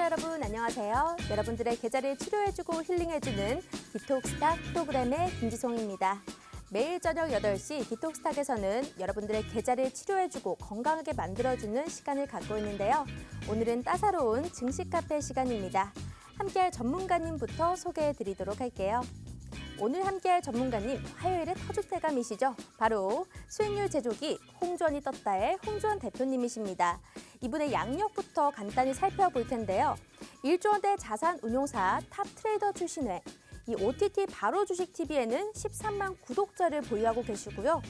여러분 안녕하세요. 여러분들의 계좌를 치료해주고 힐링해주는 디톡스탁 프로그램의 김지송입니다. 매일 저녁 8시 디톡스탁에서는 여러분들의 계좌를 치료해주고 건강하게 만들어주는 시간을 갖고 있는데요. 오늘은 따사로운 증식 카페 시간입니다. 함께할 전문가님부터 소개해드리도록 할게요. 오늘 함께할 전문가님, 화요일의 터줏대감이시죠. 바로 수익률 제조기 홍주원이 떴다의 홍주원 대표님이십니다. 이분의 양력부터 간단히 살펴볼 텐데요. 1조 원대 자산 운용사 탑 트레이더 출신의 이 OTT 바로 주식 TV에는 13만 구독자를 보유하고 계시고요.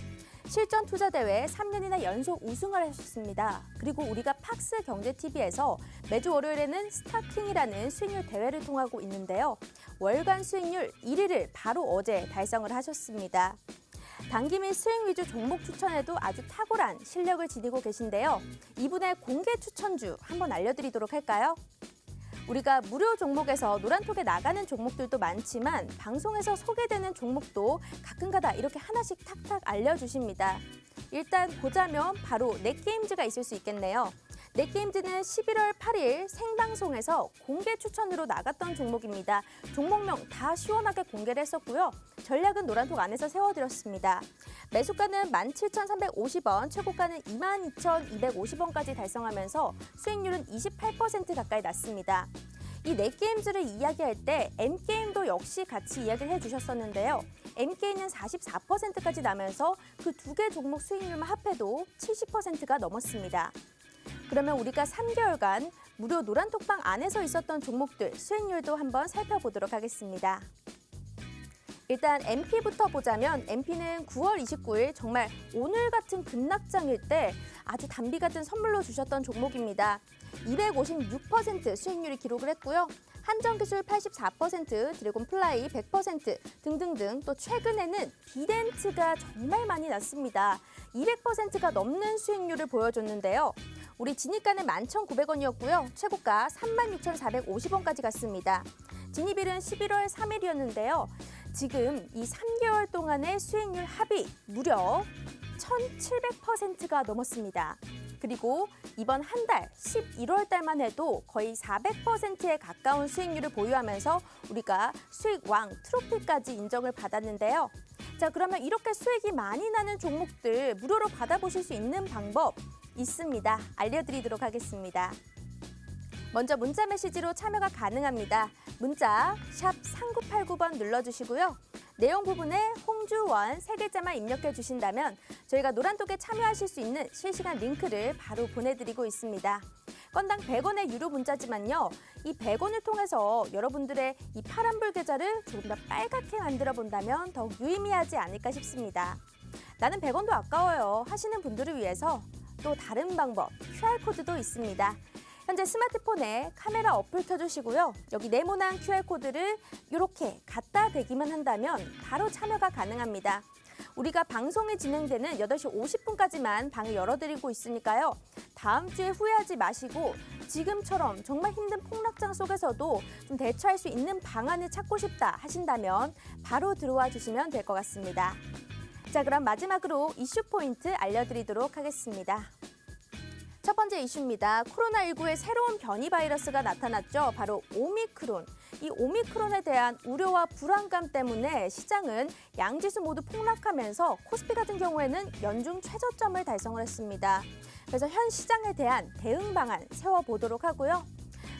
실전 투자 대회 3년이나 연속 우승을 하셨습니다. 그리고 우리가 팍스 경제 TV에서 매주 월요일에는 스타킹이라는 수익률 대회를 통하고 있는데요. 월간 수익률 1위를 바로 어제 달성을 하셨습니다. 단기 및 수익 위주 종목 추천에도 아주 탁월한 실력을 지니고 계신데요. 이분의 공개 추천주 한번 알려드리도록 할까요? 우리가 무료 종목에서 노란톡에 나가는 종목들도 많지만 방송에서 소개되는 종목도 가끔가다 이렇게 하나씩 탁탁 알려주십니다. 일단 보자면 바로 넷게임즈가 있을 수 있겠네요. 넷게임즈는 11월 8일 생방송에서 공개 추천으로 나갔던 종목입니다. 종목명 다 시원하게 공개를 했었고요. 전략은 노란톡 안에서 세워드렸습니다. 매수가는 17,350원, 최고가는 22,250원까지 달성하면서 수익률은 28% 가까이 났습니다. 이 넷게임즈를 이야기할 때 M게임도 역시 같이 이야기를 해주셨었는데요. M게임은 44%까지 나면서 그 두 개 종목 수익률만 합해도 70%가 넘었습니다. 그러면 우리가 3개월간 무료 노란톡방 안에서 있었던 종목들 수익률도 한번 살펴보도록 하겠습니다. 일단 MP부터 보자면 MP는 9월 29일 정말 오늘 같은 급락장일 때 아주 단비 같은 선물로 주셨던 종목입니다. 256% 수익률이 기록을 했고요. 한정기술 84%, 드래곤플라이 100% 등등등 또 최근에는 비덴트가 정말 많이 났습니다. 200%가 넘는 수익률을 보여줬는데요. 우리 진입가는 11,900원이었고요. 최고가 36,450원까지 갔습니다. 진입일은 11월 3일이었는데요. 지금 이 3개월 동안의 수익률 합이 무려 1,700%가 넘었습니다. 그리고 이번 한 달, 11월 달만 해도 거의 400%에 가까운 수익률을 보유하면서 우리가 수익왕 트로피까지 인정을 받았는데요. 자, 그러면 이렇게 수익이 많이 나는 종목들 무료로 받아보실 수 있는 방법 있습니다. 알려드리도록 하겠습니다. 먼저 문자 메시지로 참여가 가능합니다. 문자 샵 3989번 눌러주시고요. 내용 부분에 홍주원 3글자만 입력해 주신다면 저희가 노란톡에 참여하실 수 있는 실시간 링크를 바로 보내드리고 있습니다. 건당 100원의 유료 문자지만요. 이 100원을 통해서 여러분들의 이 파란불 계좌를 조금 더 빨갛게 만들어 본다면 더욱 유의미하지 않을까 싶습니다. 나는 100원도 아까워요 하시는 분들을 위해서 또 다른 방법, QR코드도 있습니다. 현재 스마트폰에 카메라 어플 켜주시고요. 여기 네모난 QR코드를 이렇게 갖다 대기만 한다면 바로 참여가 가능합니다. 우리가 방송이 진행되는 8시 50분까지만 방을 열어드리고 있으니까요. 다음 주에 후회하지 마시고 지금처럼 정말 힘든 폭락장 속에서도 좀 대처할 수 있는 방안을 찾고 싶다 하신다면 바로 들어와 주시면 될 것 같습니다. 자, 그럼 마지막으로 이슈 포인트 알려드리도록 하겠습니다. 첫 번째 이슈입니다. 코로나19의 새로운 변이 바이러스가 나타났죠. 바로 오미크론. 이 오미크론에 대한 우려와 불안감 때문에 시장은 양지수 모두 폭락하면서 코스피 같은 경우에는 연중 최저점을 달성을 했습니다. 그래서 현 시장에 대한 대응 방안 세워보도록 하고요.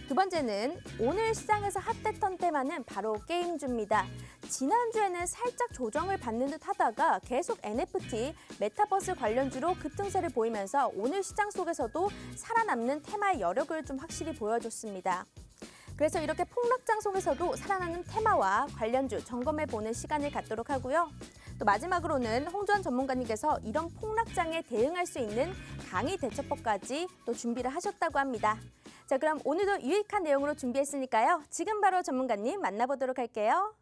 두 번째는 오늘 시장에서 핫했던 테마는 바로 게임주입니다. 지난주에는 살짝 조정을 받는 듯 하다가 계속 NFT, 메타버스 관련주로 급등세를 보이면서 오늘 시장 속에서도 살아남는 테마의 여력을 좀 확실히 보여줬습니다. 그래서 이렇게 폭락장 속에서도 살아나는 테마와 관련주 점검해보는 시간을 갖도록 하고요. 또 마지막으로는 홍주원 전문가님께서 이런 폭락장에 대응할 수 있는 강의 대처법까지 또 준비를 하셨다고 합니다. 자, 그럼 오늘도 유익한 내용으로 준비했으니까요. 지금 바로 전문가님 만나보도록 할게요.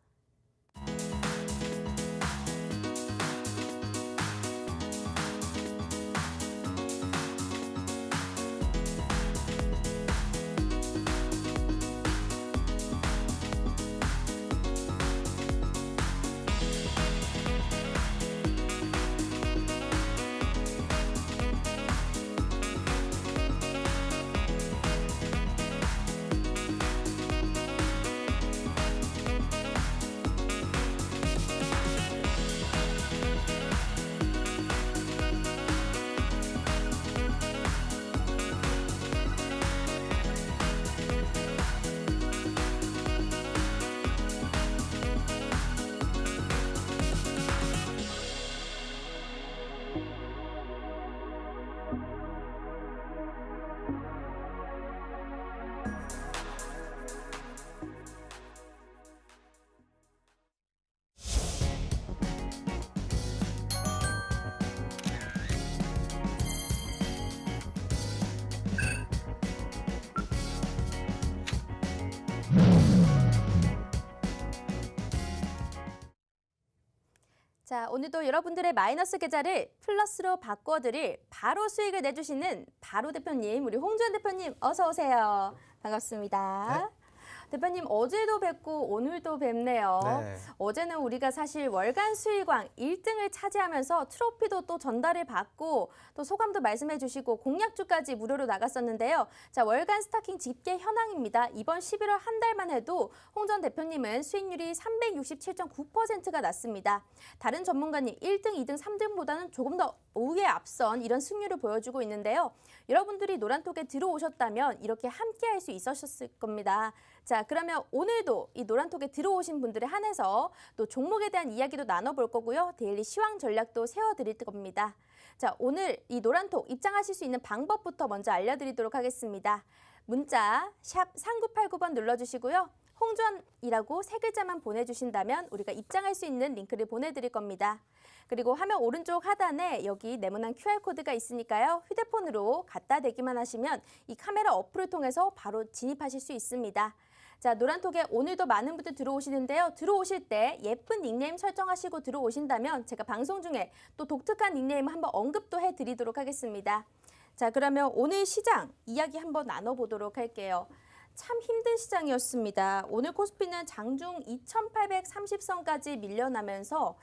자, 오늘도 여러분들의 마이너스 계좌를 플러스로 바꿔드릴 바로 수익을 내주시는 바로 대표님, 우리 홍주연 대표님 어서 오세요. 반갑습니다. 네. 대표님 어제도 뵙고 오늘도 뵙네요. 네. 어제는 우리가 사실 월간 수익왕 1등을 차지하면서 트로피도 또 전달을 받고 또 소감도 말씀해 주시고 공약주까지 무료로 나갔었는데요. 자, 월간 스타킹 집계 현황입니다. 이번 11월 한 달만 해도 홍 전 대표님은 수익률이 367.9%가 났습니다. 다른 전문가님 1등, 2등, 3등보다는 조금 더 우위에 앞선 이런 승률을 보여주고 있는데요. 여러분들이 노란톡에 들어오셨다면 이렇게 함께 할 수 있으셨을 겁니다. 자, 그러면 오늘도 이 노란톡에 들어오신 분들에 한해서 또 종목에 대한 이야기도 나눠볼 거고요. 데일리 시황 전략도 세워드릴 겁니다. 자, 오늘 이 노란톡 입장하실 수 있는 방법부터 먼저 알려드리도록 하겠습니다. 문자 샵 3989번 눌러주시고요. 홍전이라고 세 글자만 보내주신다면 우리가 입장할 수 있는 링크를 보내드릴 겁니다. 그리고 화면 오른쪽 하단에 여기 네모난 QR코드가 있으니까요. 휴대폰으로 갖다 대기만 하시면 이 카메라 어플을 통해서 바로 진입하실 수 있습니다. 자, 노란톡에 오늘도 많은 분들 들어오시는데요. 들어오실 때 예쁜 닉네임 설정하시고 들어오신다면 제가 방송 중에 또 독특한 닉네임 한번 언급도 해드리도록 하겠습니다. 자, 그러면 오늘 시장 이야기 한번 나눠보도록 할게요. 참 힘든 시장이었습니다. 오늘 코스피는 장중 2830선까지 밀려나면서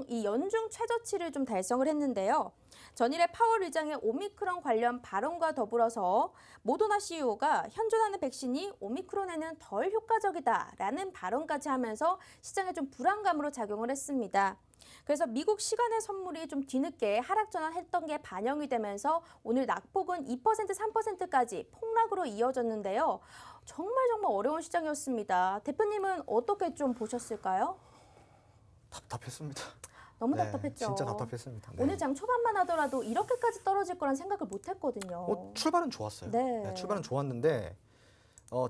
이 연중 최저치를 좀 달성을 했는데요. 전일에 파월 의장의 오미크론 관련 발언과 더불어서 모더나 CEO가 현존하는 백신이 오미크론에는 덜 효과적이다라는 발언까지 하면서 시장에 좀 불안감으로 작용을 했습니다. 그래서 미국 시간의 선물이 좀 뒤늦게 하락 전환했던 게 반영이 되면서 오늘 낙폭은 2%, 3%까지 폭락으로 이어졌는데요. 정말 어려운 시장이었습니다. 대표님은 어떻게 좀 보셨을까요? 답답했습니다. 너무 네, 답답했죠. 진짜 답답했습니다. 네. 오늘 장 초반만 하더라도 이렇게까지 떨어질 거란 생각을 못 했거든요. 출발은 좋았어요. 네. 출발은 좋았는데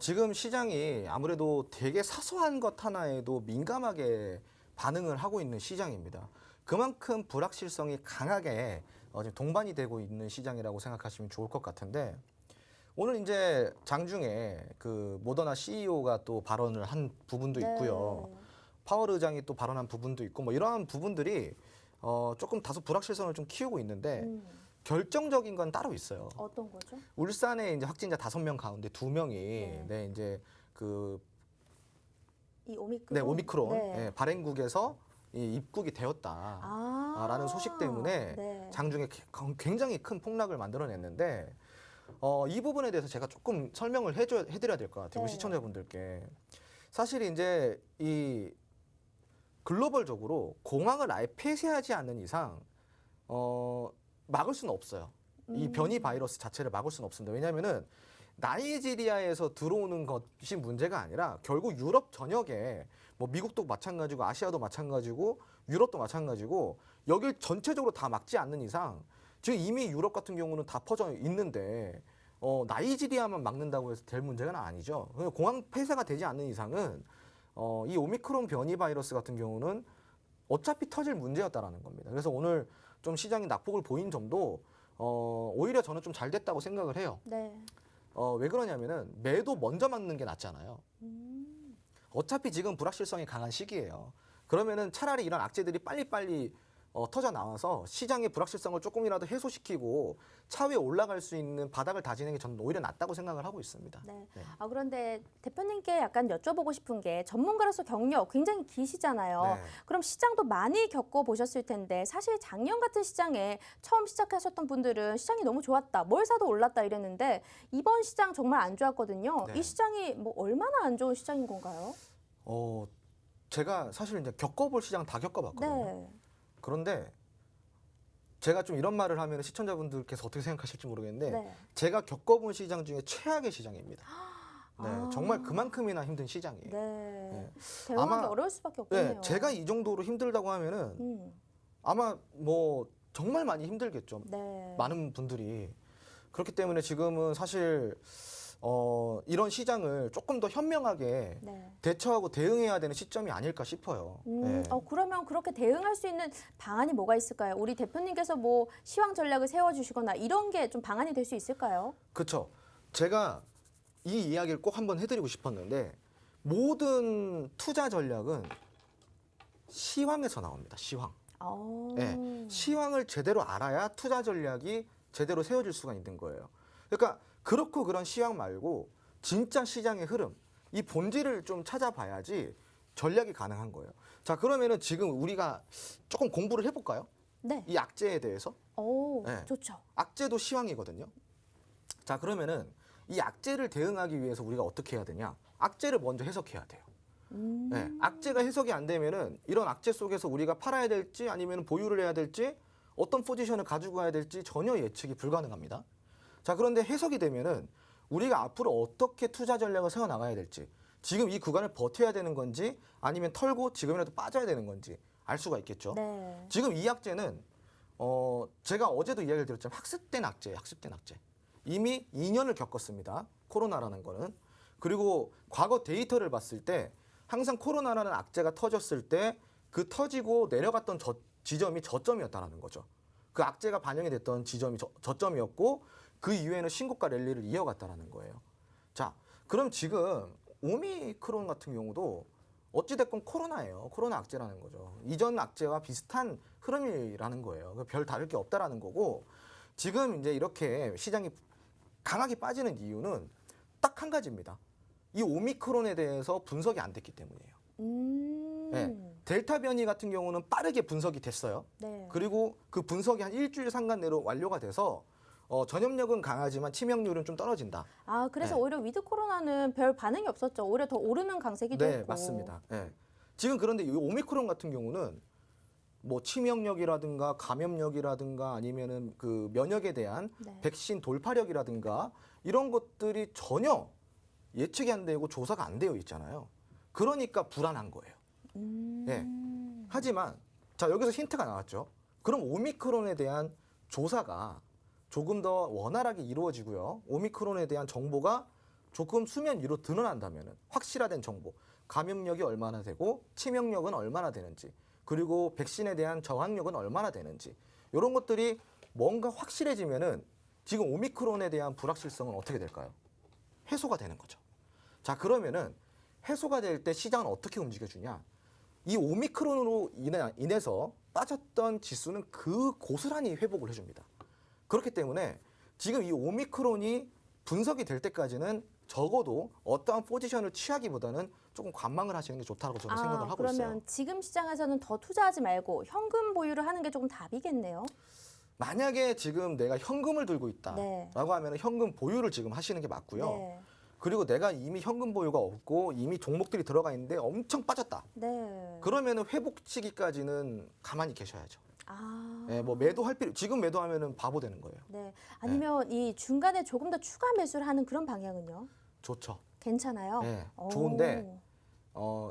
지금 시장이 아무래도 되게 사소한 것 하나에도 민감하게 반응을 하고 있는 시장입니다. 그만큼 불확실성이 강하게 지금 동반이 되고 있는 시장이라고 생각하시면 좋을 것 같은데 오늘 이제 장중에 그 모더나 CEO가 또 발언을 한 부분도 네. 있고요. 파월 의장이 또 발언한 부분도 있고 뭐 이러한 부분들이 조금 다소 불확실성을 좀 키우고 있는데 결정적인 건 따로 있어요. 어떤 거죠? 울산에 이제 확진자 5명 가운데 2명이 네, 이제 이 오미크론. 네, 오미크론 네. 예, 발행국에서 입국이 되었다라는 소식 때문에 네. 장중에 굉장히 큰 폭락을 만들어냈는데 이 부분에 대해서 제가 조금 설명을 해드려야 될 것 같아요. 우리 네. 시청자분들께. 사실 이제 이 글로벌적으로 공항을 아예 폐쇄하지 않는 이상 막을 수는 없어요. 이 변이 바이러스 자체를 막을 수는 없습니다. 왜냐하면은 나이지리아에서 들어오는 것이 문제가 아니라 결국 유럽 전역에 뭐 미국도 마찬가지고 아시아도 마찬가지고 유럽도 마찬가지고 여길 전체적으로 다 막지 않는 이상 지금 이미 유럽 같은 경우는 다 퍼져 있는데 나이지리아만 막는다고 해서 될 문제는 아니죠. 공항 폐쇄가 되지 않는 이상은 이 오미크론 변이 바이러스 같은 경우는 어차피 터질 문제였다라는 겁니다. 그래서 오늘 좀 시장이 낙폭을 보인 점도 오히려 저는 좀 잘 됐다고 생각을 해요. 네. 왜 그러냐면은 매도 먼저 막는 게 낫잖아요. 어차피 지금 불확실성이 강한 시기예요. 그러면은 차라리 이런 악재들이 빨리빨리 터져 나와서 시장의 불확실성을 조금이라도 해소시키고 차후에 올라갈 수 있는 바닥을 다지는 게 저는 오히려 낫다고 생각을 하고 있습니다. 네. 네. 그런데 대표님께 약간 여쭤보고 싶은 게 전문가로서 경력 굉장히 기시잖아요. 네. 그럼 시장도 많이 겪어보셨을 텐데 사실 작년 같은 시장에 처음 시작하셨던 분들은 시장이 너무 좋았다. 뭘 사도 올랐다 이랬는데 이번 시장 정말 안 좋았거든요. 네. 이 시장이 뭐 얼마나 안 좋은 시장인 건가요? 제가 사실 이제 겪어볼 시장 다 겪어봤거든요. 네. 그런데 제가 좀 이런 말을 하면 시청자분들께서 어떻게 생각하실지 모르겠는데 네. 제가 겪어본 시장 중에 최악의 시장입니다. 네, 아. 정말 그만큼이나 힘든 시장이에요. 네. 네. 대응하기 아마- 어려울 수밖에 없겠네요. 네, 제가 이 정도로 힘들다고 하면은 아마 뭐 정말 많이 힘들겠죠. 네. 많은 분들이. 그렇기 때문에 지금은 사실 이런 시장을 조금 더 현명하게 네. 대처하고 대응해야 되는 시점이 아닐까 싶어요. 네. 그러면 그렇게 대응할 수 있는 방안이 뭐가 있을까요? 우리 대표님께서 뭐 시황 전략을 세워주시거나 이런 게 좀 방안이 될 수 있을까요? 그렇죠. 제가 이 이야기를 꼭 한번 해드리고 싶었는데 모든 투자 전략은 시황에서 나옵니다. 시황. 예, 시황을 제대로 알아야 투자 전략이 제대로 세워질 수가 있는 거예요. 그러니까 그렇고 그런 시황 말고 진짜 시장의 흐름, 이 본질을 좀 찾아봐야지 전략이 가능한 거예요. 자, 그러면은 지금 우리가 조금 공부를 해볼까요? 네. 이 악재에 대해서. 오, 네. 좋죠. 악재도 시황이거든요. 자, 그러면은 이 악재를 대응하기 위해서 우리가 어떻게 해야 되냐? 악재를 먼저 해석해야 돼요. 네, 악재가 해석이 안 되면은 이런 악재 속에서 우리가 팔아야 될지 아니면 보유를 해야 될지 어떤 포지션을 가지고 가야 될지 전혀 예측이 불가능합니다. 자, 그런데 해석이 되면은 우리가 앞으로 어떻게 투자 전략을 세워 나가야 될지, 지금 이 구간을 버텨야 되는 건지 아니면 털고 지금이라도 빠져야 되는 건지 알 수가 있겠죠. 네. 지금 이 악재는 제가 어제도 이야기를 드렸지만 학습된 악재예요. 학습된 악재. 이미 2년을 겪었습니다. 코로나라는 거는. 그리고 과거 데이터를 봤을 때 항상 코로나라는 악재가 터졌을 때 그 터지고 내려갔던 지점이 저점이었다는 거죠. 그 악재가 반영이 됐던 지점이 저점이었고 그 이후에는 신고가 랠리를 이어갔다는 거예요. 자, 그럼 지금 오미크론 같은 경우도 어찌됐건 코로나예요. 코로나 악재라는 거죠. 이전 악재와 비슷한 흐름이라는 거예요. 별 다를 게 없다라는 거고, 지금 이제 이렇게 시장이 강하게 빠지는 이유는 딱 한 가지입니다. 이 오미크론에 대해서 분석이 안 됐기 때문이에요. 네, 델타 변이 같은 경우는 빠르게 분석이 됐어요. 네. 그리고 그 분석이 한 일주일 상간 내로 완료가 돼서 전염력은 강하지만 치명률은 좀 떨어진다. 아, 그래서 네. 오히려 위드 코로나는 별 반응이 없었죠. 오히려 더 오르는 강세기도 네, 했고. 맞습니다. 네. 지금 그런데 이 오미크론 같은 경우는 뭐 치명력이라든가 감염력이라든가 아니면은 그 면역에 대한 네. 백신 돌파력이라든가 이런 것들이 전혀 예측이 안 되고 조사가 안 되어 있잖아요. 그러니까 불안한 거예요. 예. 하지만 자, 여기서 힌트가 나왔죠. 그럼 오미크론에 대한 조사가 조금 더 원활하게 이루어지고요. 오미크론에 대한 정보가 조금 수면 위로 드러난다면 확실화된 정보, 감염력이 얼마나 되고 치명력은 얼마나 되는지, 그리고 백신에 대한 저항력은 얼마나 되는지, 이런 것들이 뭔가 확실해지면은 지금 오미크론에 대한 불확실성은 어떻게 될까요? 해소가 되는 거죠. 자, 그러면은 해소가 될 때 시장은 어떻게 움직여주냐? 이 오미크론으로 인해서 빠졌던 지수는 그 고스란히 회복을 해줍니다. 그렇기 때문에 지금 이 오미크론이 분석이 될 때까지는 적어도 어떠한 포지션을 취하기보다는 조금 관망을 하시는 게 좋다고 저는 생각을 하고 그러면 있어요. 지금 시장에서는 더 투자하지 말고 현금 보유를 하는 게 조금 답이겠네요. 만약에 지금 내가 현금을 들고 있다라고 네. 하면 현금 보유를 지금 하시는 게 맞고요. 네. 그리고 내가 이미 현금 보유가 없고 이미 종목들이 들어가 있는데 엄청 빠졌다. 네. 그러면은 회복 시기까지는 가만히 계셔야죠. 아. 예, 뭐 매도할 필요, 지금 매도하면은 바보 되는 거예요. 네. 아니면 이 중간에 조금 더 추가 매수를 하는 그런 방향은요? 좋죠. 괜찮아요? 예, 오. 좋은데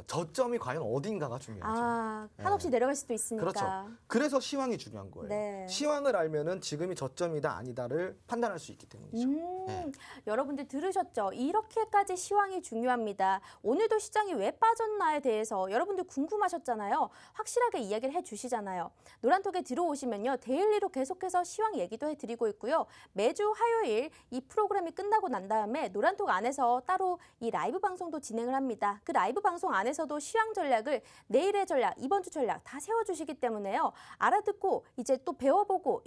저점이 과연 어딘가가 중요하죠. 아, 네. 한없이 내려갈 수도 있으니까. 그렇죠. 그래서 시황이 중요한 거예요. 네. 시황을 알면은 지금이 저점이다 아니다를 판단할 수 있기 때문이죠. 네. 여러분들 들으셨죠? 이렇게까지 시황이 중요합니다. 오늘도 시장이 왜 빠졌나에 대해서 여러분들 궁금하셨잖아요. 확실하게 이야기를 해주시잖아요. 노란톡에 들어오시면요. 데일리로 계속해서 시황 얘기도 해드리고 있고요. 매주 화요일 이 프로그램이 끝나고 난 다음에 노란톡 안에서 따로 이 라이브 방송도 진행을 합니다. 그 라이브 방송 안에서도 시황 전략을 내일의 전략, 이번 주 전략 다 세워주시기 때문에요. 알아듣고 이제 또 배워보고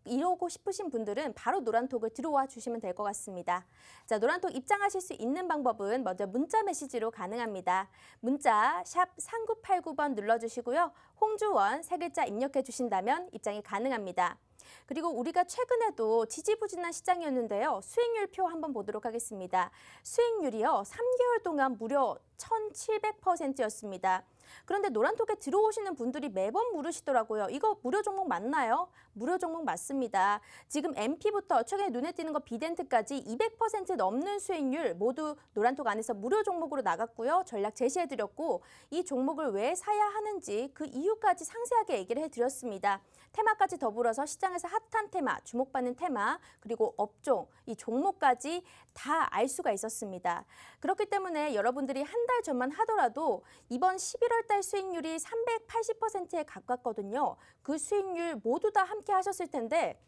이러고 싶으신 분들은 바로 노란톡을 들어와 주시면 될 것 같습니다. 자, 노란톡 입장하실 수 있는 방법은 먼저 문자 메시지로 가능합니다. 문자 샵 3989번 눌러주시고요. 홍주원 세 글자 입력해 주신다면 입장이 가능합니다. 그리고 우리가 최근에도 지지부진한 시장이었는데요. 수익률표 한번 보도록 하겠습니다. 수익률이요. 3개월 동안 무려 1700%였습니다. 그런데 노란톡에 들어오시는 분들이 매번 물으시더라고요. 이거 무료 종목 맞나요? 무료 종목 맞습니다. 지금 MP부터 최근에 눈에 띄는 거 비덴트까지 200% 넘는 수익률 모두 노란톡 안에서 무료 종목으로 나갔고요. 전략 제시해드렸고 이 종목을 왜 사야 하는지 그 이유까지 상세하게 얘기를 해드렸습니다. 테마까지 더불어서 시장에서 핫한 테마, 주목받는 테마, 그리고 업종, 이 종목까지 다 알 수가 있었습니다. 그렇기 때문에 여러분들이 한 달 전만 하더라도 이번 11월 달 수익률이 380%에 가깝거든요. 그 수익률 모두 다 함께 하셨을 텐데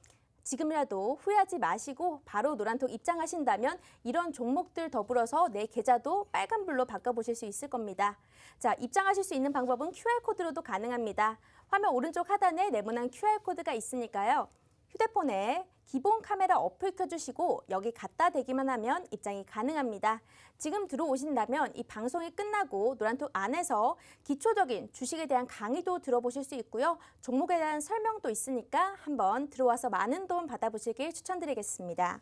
지금이라도 후회하지 마시고 바로 노란톡 입장하신다면 이런 종목들 더불어서 내 계좌도 빨간불로 바꿔보실 수 있을 겁니다. 자, 입장하실 수 있는 방법은 QR코드로도 가능합니다. 화면 오른쪽 하단에 네모난 QR코드가 있으니까요. 휴대폰에 기본 카메라 어플 켜주시고 여기 갖다 대기만 하면 입장이 가능합니다. 지금 들어오신다면 이 방송이 끝나고 노란톡 안에서 기초적인 주식에 대한 강의도 들어보실 수 있고요. 종목에 대한 설명도 있으니까 한번 들어와서 많은 도움 받아보시길 추천드리겠습니다.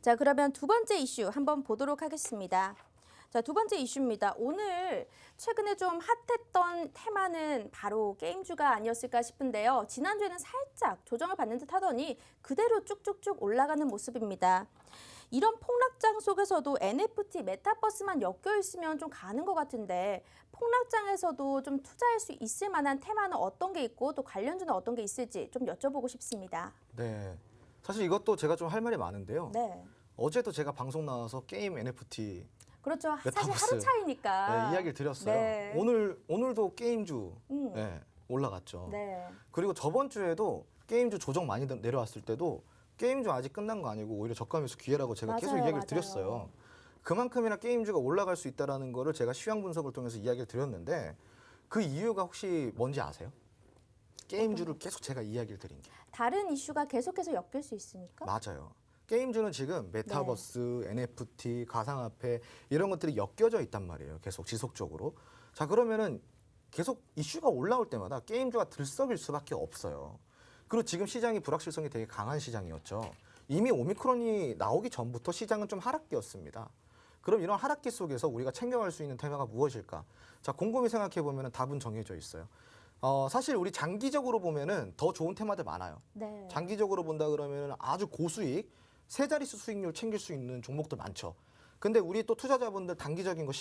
자, 그러면 두 번째 이슈 한번 보도록 하겠습니다. 자, 두 번째 이슈입니다. 오늘 최근에 좀 핫했던 테마는 바로 게임주가 아니었을까 싶은데요. 지난주에는 살짝 조정을 받는 듯 하더니 그대로 쭉쭉쭉 올라가는 모습입니다. 이런 폭락장 속에서도 NFT, 메타버스만 엮여 있으면 좀 가는 것 같은데 폭락장에서도 좀 투자할 수 있을 만한 테마는 어떤 게 있고 또 관련주는 어떤 게 있을지 좀 여쭤보고 싶습니다. 네. 사실 이것도 제가 좀 할 말이 많은데요. 네. 어제도 제가 방송 나와서 게임 NFT 그렇죠. 사실 메타버스. 하루 차이니까. 네, 이야기를 드렸어요. 네. 오늘도 게임주 네, 올라갔죠. 네. 그리고 저번 주에도 게임주 조정 많이 내려왔을 때도 게임주 아직 끝난 거 아니고 오히려 저가면서 기회라고 제가 계속 맞아요, 이야기를 맞아요. 드렸어요. 그만큼이나 게임주가 올라갈 수 있다는 거를 제가 시황 분석을 통해서 이야기를 드렸는데 그 이유가 혹시 뭔지 아세요? 게임주를 계속 제가 이야기를 드린 게. 다른 이슈가 계속해서 엮일 수 있으니까. 맞아요. 게임주는 지금 메타버스, NFT, 가상화폐 이런 것들이 엮여져 있단 말이에요. 계속 지속적으로. 자, 그러면은 계속 이슈가 올라올 때마다 게임주가 들썩일 수밖에 없어요. 그리고 지금 시장이 불확실성이 되게 강한 시장이었죠. 이미 오미크론이 나오기 전부터 시장은 좀 하락기였습니다. 그럼 이런 하락기 속에서 우리가 챙겨갈 수 있는 테마가 무엇일까? 자, 곰곰이 생각해 보면은 답은 정해져 있어요. 사실 우리 장기적으로 보면은 더 좋은 테마들 많아요. 네. 장기적으로 본다 그러면은 아주 고수익, 세 자릿수 수익률 챙길 수 있는 종목들 많죠. 근데 우리 또 투자자분들 단기적인 거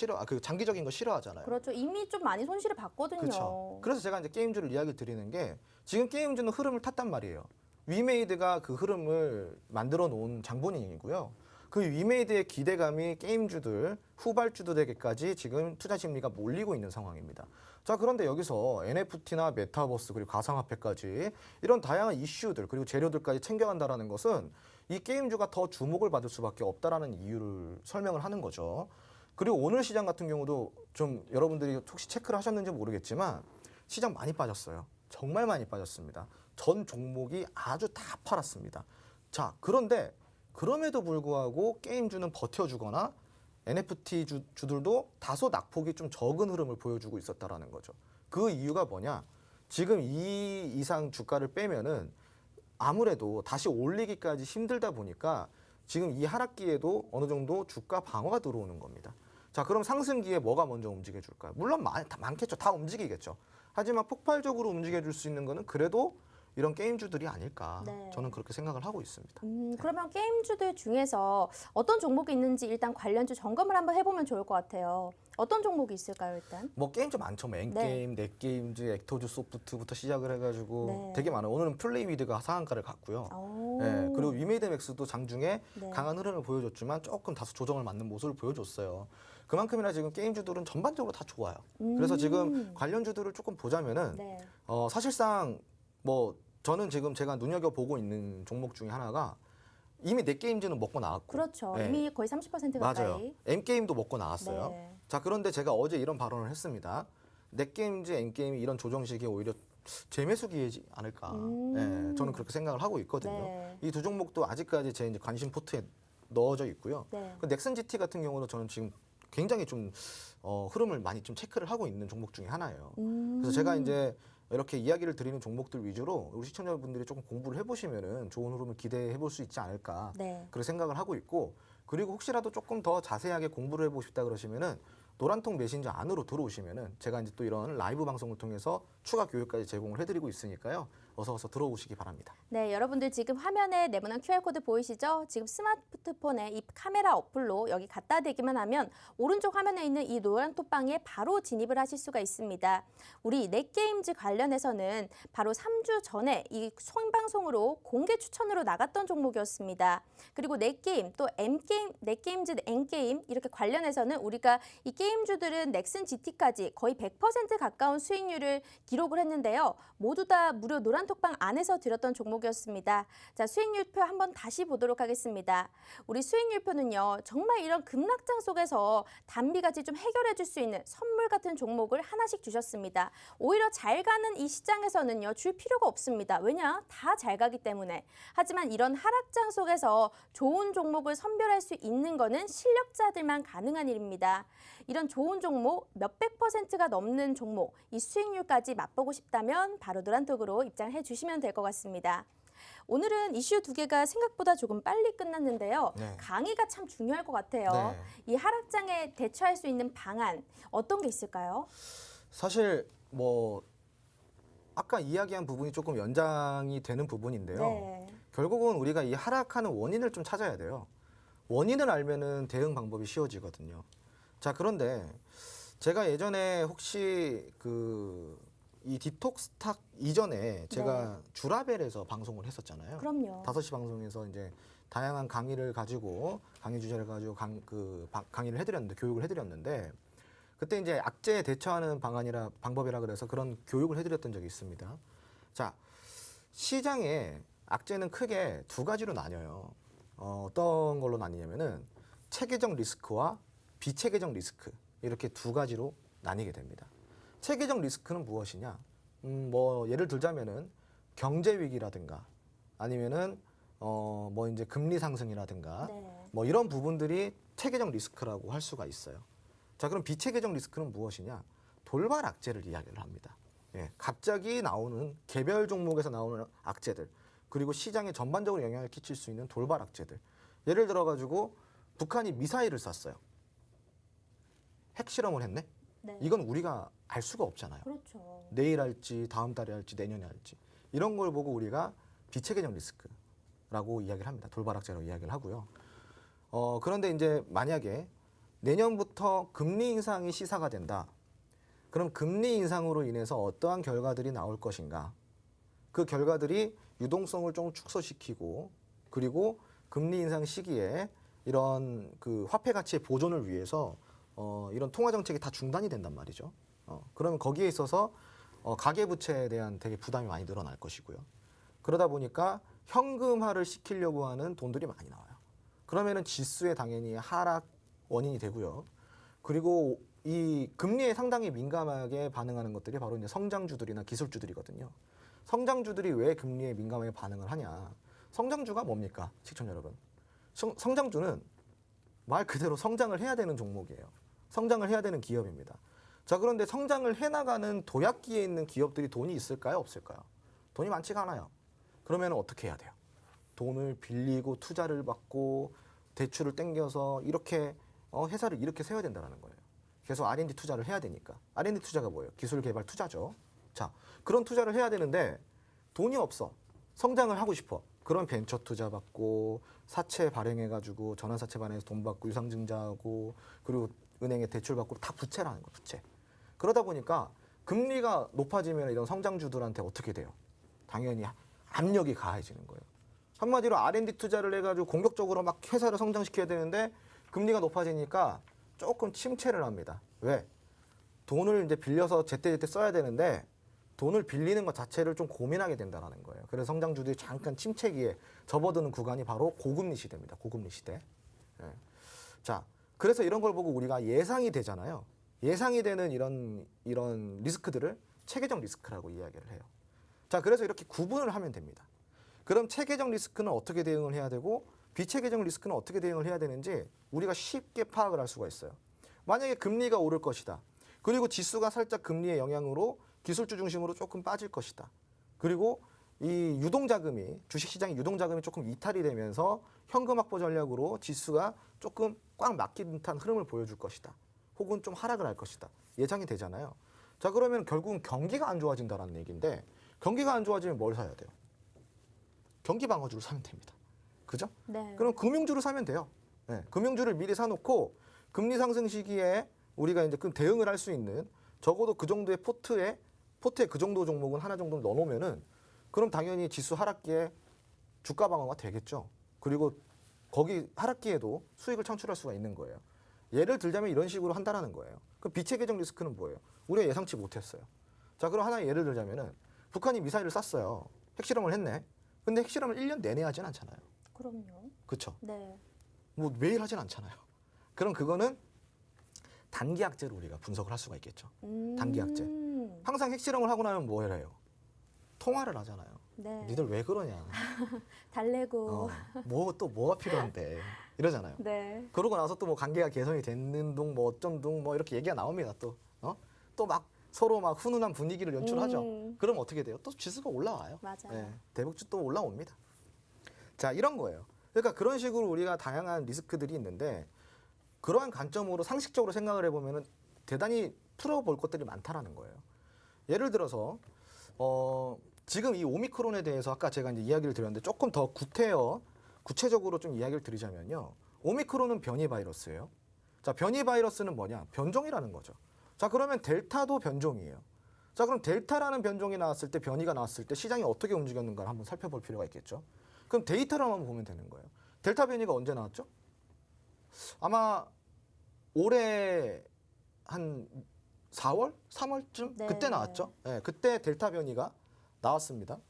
장기적인 거 싫어하잖아요. 그렇죠. 이미 좀 많이 손실을 봤거든요. 그렇죠. 그래서 제가 이제 게임주를 이야기 드리는 게 지금 게임주는 흐름을 탔단 말이에요. 위메이드가 그 흐름을 만들어 놓은 장본인이고요. 그 위메이드의 기대감이 게임주들, 후발주들에게까지 지금 투자 심리가 몰리고 있는 상황입니다. 자, 그런데 여기서 NFT나 메타버스 그리고 가상화폐까지 이런 다양한 이슈들 그리고 재료들까지 챙겨간다라는 것은 이 게임주가 더 주목을 받을 수밖에 없다라는 이유를 설명을 하는 거죠. 그리고 오늘 시장 같은 경우도 좀 여러분들이 혹시 체크를 하셨는지 모르겠지만 시장 많이 빠졌어요. 정말 많이 빠졌습니다. 전 종목이 아주 다 팔았습니다. 자, 그런데 그럼에도 불구하고 게임주는 버텨주거나 NFT 주들도 다소 낙폭이 좀 적은 흐름을 보여주고 있었다라는 거죠. 그 이유가 뭐냐? 지금 이 이상 주가를 빼면은 아무래도 다시 올리기까지 힘들다 보니까 지금 이 하락기에도 어느 정도 주가 방어가 들어오는 겁니다. 자, 그럼 상승기에 뭐가 먼저 움직여줄까요? 물론 많겠죠. 다 움직이겠죠. 하지만 폭발적으로 움직여줄 수 있는 거는 그래도 이런 게임주들이 아닐까. 네. 저는 그렇게 생각을 하고 있습니다. 그러면 게임주들 중에서 어떤 종목이 있는지 일단 관련주 점검을 한번 해보면 좋을 것 같아요. 어떤 종목이 있을까요, 일단? 뭐 게임주 많죠. 뭐 엔게임, 넷게임즈, 액토즈 소프트부터 시작을 해가지고 네. 되게 많아요. 오늘은 플레이미드가 상한가를 갔고요. 오. 네, 그리고 위메이드맥스도 장중에 네. 강한 흐름을 보여줬지만 조금 다소 조정을 맞는 모습을 보여줬어요. 그만큼이나 지금 게임주들은 전반적으로 다 좋아요. 그래서 지금 관련주들을 조금 보자면은 네. 사실상 뭐 저는 지금 제가 눈여겨보고 있는 종목 중에 하나가 이미 넷게임즈는 먹고 나왔고 그렇죠. 네. 이미 거의 30% 가까이. 맞아요. M게임도 먹고 나왔어요. 네. 자, 그런데 제가 어제 이런 발언을 했습니다. 넷게임즈, M게임이 이런 조정 시기에 오히려 재매수 기회지 않을까. 네, 저는 그렇게 생각을 하고 있거든요. 네. 이 두 종목도 아직까지 제 이제 관심 포트에 넣어져 있고요. 네. 그 넥슨 GT 같은 경우도 저는 지금 굉장히 좀 흐름을 많이 좀 체크를 하고 있는 종목 중에 하나예요. 그래서 제가 이제 이렇게 이야기를 드리는 종목들 위주로 우리 시청자분들이 조금 공부를 해보시면은 좋은 흐름을 기대해 볼 수 있지 않을까. 네. 그렇게 생각을 하고 있고, 그리고 혹시라도 조금 더 자세하게 공부를 해보고 싶다 그러시면은 노란통 메신저 안으로 들어오시면은 제가 이제 또 이런 라이브 방송을 통해서 추가 교육까지 제공을 해드리고 있으니까요. 어서 들어오시기 바랍니다. 네, 여러분들 지금 화면에 네모난 QR코드 보이시죠? 지금 스마트폰에 이 카메라 어플로 여기 갖다 대기만 하면 오른쪽 화면에 있는 이 노란 톡방에 바로 진입을 하실 수가 있습니다. 우리 넷게임즈 관련해서는 바로 3주 전에 이 생방송으로 공개 추천으로 나갔던 종목이었습니다. 그리고 넷게임, 또 M게임, 넷게임즈, N게임 이렇게 관련해서는 우리가 이 게임주들은 넥슨 GT까지 거의 100% 가까운 수익률을 기록을 했는데요. 모두 다 무료 노란 단톡방 안에서 드렸던 종목이었습니다. 자, 수익률표 한번 다시 보도록 하겠습니다. 우리 수익률표는요, 정말 이런 급락장 속에서 단비같이 좀 해결해 줄 수 있는 선물 같은 종목을 하나씩 주셨습니다. 오히려 잘 가는 이 시장에서는요, 줄 필요가 없습니다. 왜냐? 다 잘 가기 때문에. 하지만 이런 하락장 속에서 좋은 종목을 선별할 수 있는 거는 실력자들만 가능한 일입니다. 이런 좋은 종목, 몇백 %가 넘는 종목, 이 수익률까지 맛보고 싶다면 바로 노란톡으로 입장해 주시면 될 것 같습니다. 오늘은 이슈 두 개가 생각보다 조금 빨리 끝났는데요. 네. 강의가 참 중요할 것 같아요. 네. 이 하락장에 대처할 수 있는 방안 어떤 게 있을까요? 사실 뭐 아까 이야기한 부분이 조금 연장이 되는 부분인데요. 네. 결국은 우리가 이 하락하는 원인을 좀 찾아야 돼요. 원인을 알면은 대응 방법이 쉬워지거든요. 자, 그런데 제가 예전에 혹시 이 디톡스탁 이전에 제가 주라벨에서 방송을 했었잖아요. 그럼요. 5시 방송에서 이제 다양한 강의를 가지고 강의 주제를 가지고 강의를 해드렸는데 교육을 해드렸는데 그때 이제 악재에 대처하는 방법이라 그래서 그런 교육을 해드렸던 적이 있습니다. 자, 시장에 악재는 크게 두 가지로 나뉘어요. 어떤 걸로 나뉘냐면은 체계적 리스크와 비체계적 리스크 이렇게 두 가지로 나뉘게 됩니다. 체계적 리스크는 무엇이냐? 뭐 예를 들자면은 경제 위기라든가 아니면은 뭐 이제 금리 상승이라든가 네. 뭐 이런 부분들이 체계적 리스크라고 할 수가 있어요. 자, 그럼 비체계적 리스크는 무엇이냐? 돌발 악재를 이야기를 합니다. 예, 갑자기 나오는 개별 종목에서 나오는 악재들 그리고 시장에 전반적으로 영향을 끼칠 수 있는 돌발 악재들. 예를 들어 가지고 북한이 미사일을 쐈어요. 핵실험을 했네? 네. 이건 우리가 알 수가 없잖아요. 그렇죠. 내일 할지 다음 달에 할지 내년에 할지 이런 걸 보고 우리가 비체계적 리스크라고 이야기를 합니다. 돌발 악재로 이야기를 하고요. 그런데 이제 만약에 내년부터 금리 인상이 시사가 된다. 그럼 금리 인상으로 인해서 어떠한 결과들이 나올 것인가? 그 결과들이 유동성을 좀 축소시키고 그리고 금리 인상 시기에 이런 그 화폐 가치의 보존을 위해서 이런 통화 정책이 다 중단이 된단 말이죠. 그러면 거기에 있어서 가계 부채에 대한 되게 부담이 많이 늘어날 것이고요. 그러다 보니까 현금화를 시키려고 하는 돈들이 많이 나와요. 그러면은 지수에 당연히 하락 원인이 되고요. 그리고 이 금리에 상당히 민감하게 반응하는 것들이 바로 이제 성장주들이나 기술주들이거든요. 성장주들이 왜 금리에 민감하게 반응을 하냐? 성장주가 뭡니까, 시청자 여러분? 성장주는 말 그대로 성장을 해야 되는 종목이에요. 성장을 해야 되는 기업입니다. 자, 그런데 성장을 해나가는 도약기에 있는 기업들이 돈이 있을까요, 없을까요? 돈이 많지가 않아요. 그러면 어떻게 해야 돼요? 돈을 빌리고 투자를 받고 대출을 땡겨서 이렇게 회사를 이렇게 세워야 된다는 거예요. 계속 R&D 투자를 해야 되니까. R&D 투자가 뭐예요? 기술 개발 투자죠. 자, 그런 투자를 해야 되는데 돈이 없어. 성장을 하고 싶어. 그런 벤처 투자 받고 사채 발행해가지고 전환사채 발행해서 돈 받고 유상증자하고 그리고 은행에 대출 받고 다 부채라는 거예요. 부채. 그러다 보니까 금리가 높아지면 이런 성장주들한테 어떻게 돼요? 당연히 압력이 가해지는 거예요. 한마디로 R&D 투자를 해가지고 공격적으로 막 회사를 성장시켜야 되는데 금리가 높아지니까 조금 침체를 합니다. 왜? 돈을 이제 빌려서 제때제때 써야 되는데 돈을 빌리는 것 자체를 좀 고민하게 된다는 거예요. 그래서 성장주들이 잠깐 침체기에 접어드는 구간이 바로 고금리 시대입니다. 고금리 시대. 예. 자, 그래서 이런 걸 보고 우리가 예상이 되잖아요. 예상이 되는 이런 리스크들을 체계적 리스크라고 이야기를 해요. 자, 그래서 이렇게 구분을 하면 됩니다. 그럼 체계적 리스크는 어떻게 대응을 해야 되고 비체계적 리스크는 어떻게 대응을 해야 되는지 우리가 쉽게 파악을 할 수가 있어요. 만약에 금리가 오를 것이다. 그리고 지수가 살짝 금리의 영향으로 기술주 중심으로 조금 빠질 것이다. 그리고 이 유동자금이 주식시장의 유동자금이 조금 이탈이 되면서 현금 확보 전략으로 지수가 조금 꽉 막힌 듯한 흐름을 보여줄 것이다. 혹은 좀 하락을 할 것이다. 예상이 되잖아요. 자, 그러면 결국은 경기가 안 좋아진다는 얘기인데 경기가 안 좋아지면 뭘 사야 돼요? 경기 방어주를 사면 됩니다. 그죠? 네. 그럼 금융주를 사면 돼요. 네, 금융주를 미리 사놓고 금리 상승 시기에 우리가 이제 그 대응을 할 수 있는 적어도 그 정도의 포트에 그 정도 종목은 하나 정도 넣어놓으면은 그럼 당연히 지수 하락기에 주가 방어가 되겠죠. 그리고 거기 하락기에도 수익을 창출할 수가 있는 거예요. 예를 들자면 이런 식으로 한다라는 거예요. 그 비체계적 리스크는 뭐예요? 우리가 예상치 못했어요. 자, 그럼 하나의 예를 들자면은 북한이 미사일을 쐈어요. 핵실험을 했네. 근데 핵실험을 1년 내내 하진 않잖아요. 그럼요. 그렇죠? 네. 뭐 매일 하진 않잖아요. 그럼 그거는 단기약제로 우리가 분석을 할 수가 있겠죠. 단기약제. 항상 핵실험을 하고 나면 뭐 해요? 통화를 하잖아요. 네. 니들 왜 그러냐. 달래고. 뭐가 필요한데 이러잖아요. 네. 그러고 나서 또 뭐 관계가 개선이 됐는 둥 뭐 어쩜 둥 뭐 이렇게 얘기가 나옵니다. 또 막 서로 막 훈훈한 분위기를 연출하죠. 그럼 어떻게 돼요? 또 지수가 올라와요. 맞아요. 대북주 또 올라옵니다. 자, 이런 거예요. 그러니까 그런 식으로 우리가 다양한 리스크들이 있는데 그러한 관점으로 상식적으로 생각을 해보면은 대단히 풀어볼 것들이 많다라는 거예요. 예를 들어서 지금 이 오미크론에 대해서 아까 제가 이제 이야기를 드렸는데 조금 더 구체적으로 좀 이야기를 드리자면요. 오미크론은 변이 바이러스예요. 자, 변이 바이러스는 뭐냐? 변종이라는 거죠. 자, 그러면 델타도 변종이에요. 자, 그럼 델타라는 변종이 나왔을 때, 변이가 나왔을 때 시장이 어떻게 움직였는가를 한번 살펴볼 필요가 있겠죠. 그럼 데이터를 한번 보면 되는 거예요. 델타 변이가 언제 나왔죠? 아마 올해 한 4월? 3월쯤? 네. 그때 나왔죠. 네, 그때 델타 변이가 나왔습니다.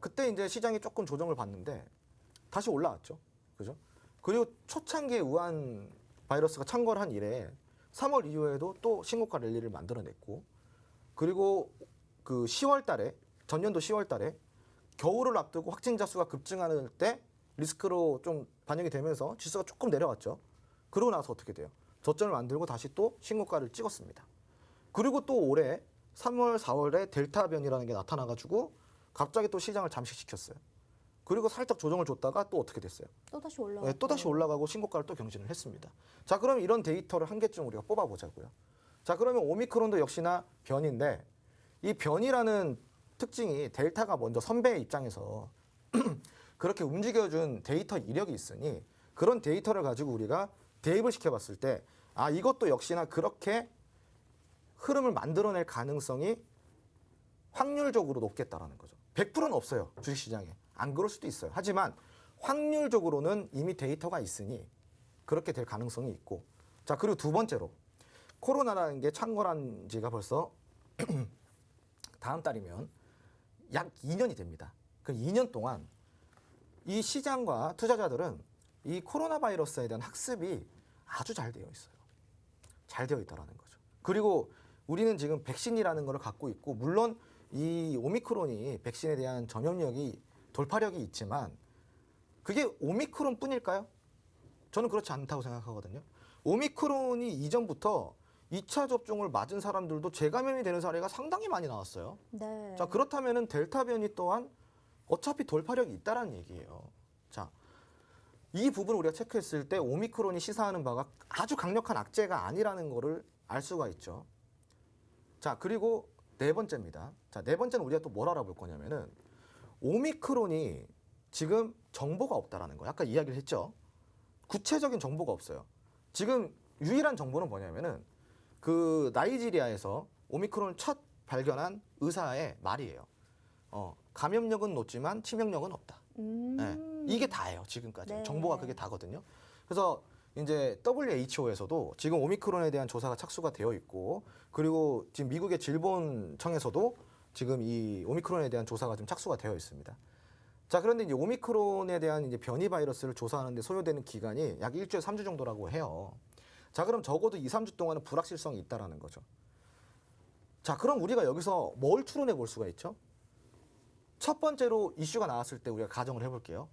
그때 이제 시장이 조금 조정을 받는데 다시 올라왔죠. 그죠? 그리고 초창기에 우한 바이러스가 창궐한 이래 3월 이후에도 또 신고가 랠리를 만들어냈고, 그리고 그 10월 달에, 전년도 10월 달에 겨울을 앞두고 확진자 수가 급증하는 때 리스크로 좀 반영이 되면서 지수가 조금 내려왔죠. 그러고 나서 어떻게 돼요? 저점을 만들고 다시 또 신고가를 찍었습니다. 그리고 또 올해 3월, 4월에 델타 변이라는 게 나타나가지고 갑자기 또 시장을 잠식시켰어요. 그리고 살짝 조정을 줬다가 또 어떻게 됐어요? 또다시 올라가고. 네, 또다시 올라가고 신고가를 또 경신을 했습니다. 자, 그럼 이런 데이터를 한 개쯤 우리가 뽑아보자고요. 자, 그러면 오미크론도 역시나 변인데 이 변이라는 특징이 델타가 먼저 선배의 입장에서 그렇게 움직여준 데이터 이력이 있으니 그런 데이터를 가지고 우리가 대입을 시켜봤을 때 이것도 역시나 그렇게 흐름을 만들어낼 가능성이 확률적으로 높겠다라는 거죠. 100%는 없어요. 주식시장에. 안 그럴 수도 있어요. 하지만 확률적으로는 이미 데이터가 있으니 그렇게 될 가능성이 있고, 자, 그리고 두 번째로 코로나라는 게 창궐한 지가 벌써 다음 달이면 약 2년이 됩니다. 그 2년 동안 이 시장과 투자자들은 이 코로나 바이러스에 대한 학습이 아주 잘 되어 있어요. 잘 되어 있다라는 거죠. 그리고 우리는 지금 백신이라는 걸 갖고 있고, 물론 이 오미크론이 백신에 대한 전염력이 돌파력이 있지만 그게 오미크론 뿐일까요? 저는 그렇지 않다고 생각하거든요. 오미크론이 이전부터 2차 접종을 맞은 사람들도 재감염이 되는 사례가 상당히 많이 나왔어요. 네. 자, 그렇다면은 델타 변이 또한 어차피 돌파력이 있다라는 얘기예요. 자, 이 부분을 우리가 체크했을 때 오미크론이 시사하는 바가 아주 강력한 악재가 아니라는 거를 알 수가 있죠. 자, 그리고 네 번째입니다. 자, 네 번째는 우리가 또 뭘 알아볼 거냐면은 오미크론이 지금 정보가 없다라는 거예요. 아까 이야기를 했죠. 구체적인 정보가 없어요. 지금 유일한 정보는 뭐냐면은 그 나이지리아에서 오미크론을 첫 발견한 의사의 말이에요. 감염력은 높지만 치명력은 없다. 네, 이게 다예요. 지금까지 네. 정보가 그게 다거든요. 그래서 이제 WHO에서도 지금 오미크론에 대한 조사가 착수가 되어 있고, 그리고 지금 미국의 질본청에서도 지금 이 오미크론에 대한 조사가 좀 착수가 되어 있습니다. 자, 그런데 이제 오미크론에 대한 이제 변이 바이러스를 조사하는 데 소요되는 기간이 약 일주일 3주 정도라고 해요. 자, 그럼 적어도 2, 3주 동안은 불확실성이 있다라는 거죠. 자, 그럼 우리가 여기서 뭘 추론해 볼 수가 있죠? 첫 번째로 이슈가 나왔을 때 우리가 가정을 해볼게요.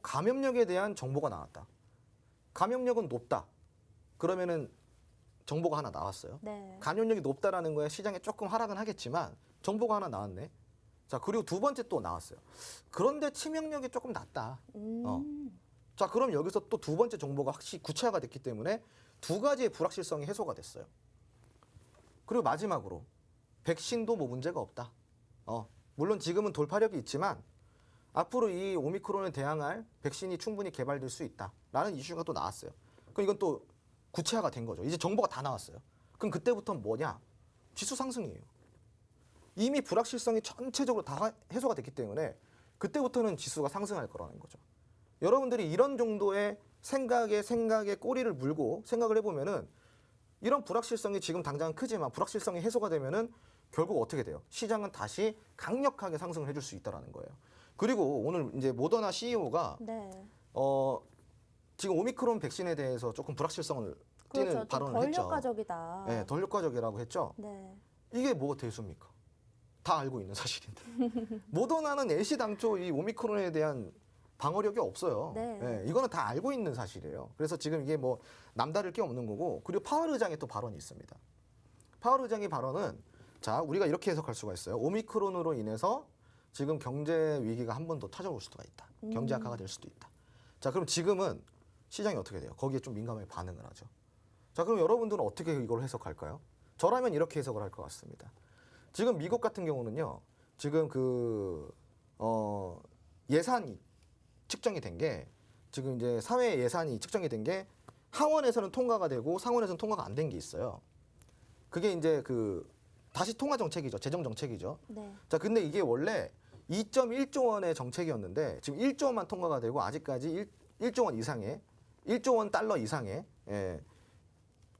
감염력에 대한 정보가 나왔다. 감염력은 높다. 그러면은 정보가 하나 나왔어요. 네. 감염력이 높다라는 거에 시장에 조금 하락은 하겠지만 정보가 하나 나왔네. 자, 그리고 두 번째 또 나왔어요. 그런데 치명력이 조금 낮다. 자, 그럼 여기서 또 두 번째 정보가 확실히 구체화가 됐기 때문에 두 가지의 불확실성이 해소가 됐어요. 그리고 마지막으로 백신도 뭐 문제가 없다. 물론 지금은 돌파력이 있지만 앞으로 이 오미크론에 대항할 백신이 충분히 개발될 수 있다라는 이슈가 또 나왔어요. 그럼 이건 또 구체화가 된 거죠. 이제 정보가 다 나왔어요. 그럼 그때부터는 뭐냐? 지수 상승이에요. 이미 불확실성이 전체적으로 다 해소가 됐기 때문에 그때부터는 지수가 상승할 거라는 거죠. 여러분들이 이런 정도의 생각에 꼬리를 물고 생각을 해보면은 이런 불확실성이 지금 당장은 크지만 불확실성이 해소가 되면은 결국 어떻게 돼요? 시장은 다시 강력하게 상승을 해줄 수 있다라는 거예요. 그리고 오늘 이제 모더나 CEO가 네. 지금 오미크론 백신에 대해서 조금 불확실성을 띠는 그렇죠. 좀 발언을 덜 했죠. 효과적이다. 네, 덜 효과적이라고 했죠. 네. 이게 뭐가 대수입니까? 다 알고 있는 사실인데. 모더나는 애시당초 이 오미크론에 대한 방어력이 없어요. 네. 이거는 다 알고 있는 사실이에요. 그래서 지금 이게 뭐 남다를 게 없는 거고, 그리고 파월 의장의 또 발언이 있습니다. 파월 의장의 발언은 자, 우리가 이렇게 해석할 수가 있어요. 오미크론으로 인해서 지금 경제 위기가 한 번 더 찾아올 수가 있다. 경제 악화가 될 수도 있다. 자, 그럼 지금은 시장이 어떻게 돼요? 거기에 좀 민감하게 반응을 하죠. 자, 그럼 여러분들은 어떻게 이걸 해석할까요? 저라면 이렇게 해석을 할 것 같습니다. 지금 미국 같은 경우는요, 지금 예산이 측정이 된 게, 지금 이제 사회 예산이 측정이 된 게 하원에서는 통과가 되고 상원에서는 통과가 안 된 게 있어요. 그게 이제 다시 통화 정책이죠. 재정 정책이죠. 네. 자, 근데 이게 원래 2.1조 원의 정책이었는데 지금 1조 원만 통과가 되고 아직까지 1조 원 이상의 1조 원 달러 이상의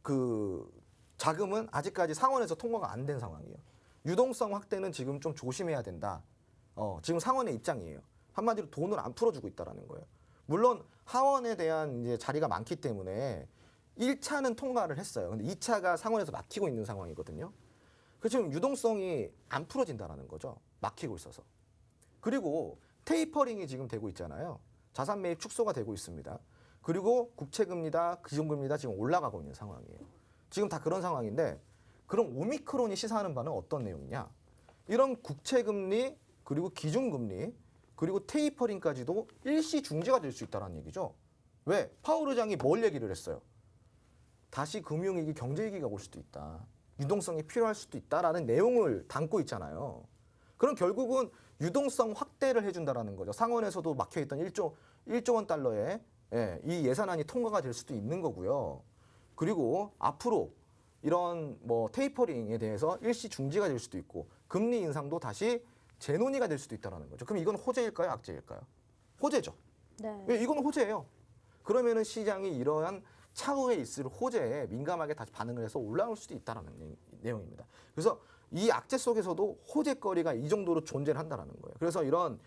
그 자금은 아직까지 상원에서 통과가 안 된 상황이에요. 유동성 확대는 지금 좀 조심해야 된다. 지금 상원의 입장이에요. 한마디로 돈을 안 풀어주고 있다라는 거예요. 물론 하원에 대한 이제 자리가 많기 때문에 1차는 통과를 했어요. 근데 2차가 상원에서 막히고 있는 상황이거든요. 그래서 지금 유동성이 안 풀어진다라는 거죠. 막히고 있어서. 그리고 테이퍼링이 지금 되고 있잖아요. 자산 매입 축소가 되고 있습니다. 그리고 국채금리다, 기준금리다 지금 올라가고 있는 상황이에요. 지금 다 그런 상황인데 그럼 오미크론이 시사하는 바는 어떤 내용이냐? 이런 국채금리 그리고 기준금리 그리고 테이퍼링까지도 일시 중지가 될 수 있다는 얘기죠. 왜? 파월 의장이 뭘 얘기를 했어요? 다시 금융위기, 경제위기가 올 수도 있다. 유동성이 필요할 수도 있다라는 내용을 담고 있잖아요. 그럼 결국은 유동성 확대를 해준다라는 거죠. 상원에서도 막혀있던 1조 원 달러의 이 예산안이 통과가 될 수도 있는 거고요. 그리고 앞으로 이런 뭐 테이퍼링에 대해서 일시 중지가 될 수도 있고 금리 인상도 다시 재논의가 될 수도 있다는 거죠. 그럼 이건 호재일까요? 악재일까요? 호재죠. 네. 이건 호재예요. 그러면은 시장이 이러한 차후에 있을 호재에 민감하게 다시 반응을 해서 올라올 수도 있다는 내용입니다. 그래서 이 악재 속에서도 호재거리가 이 정도로 존재를 한다는 거예요. 그래서 이런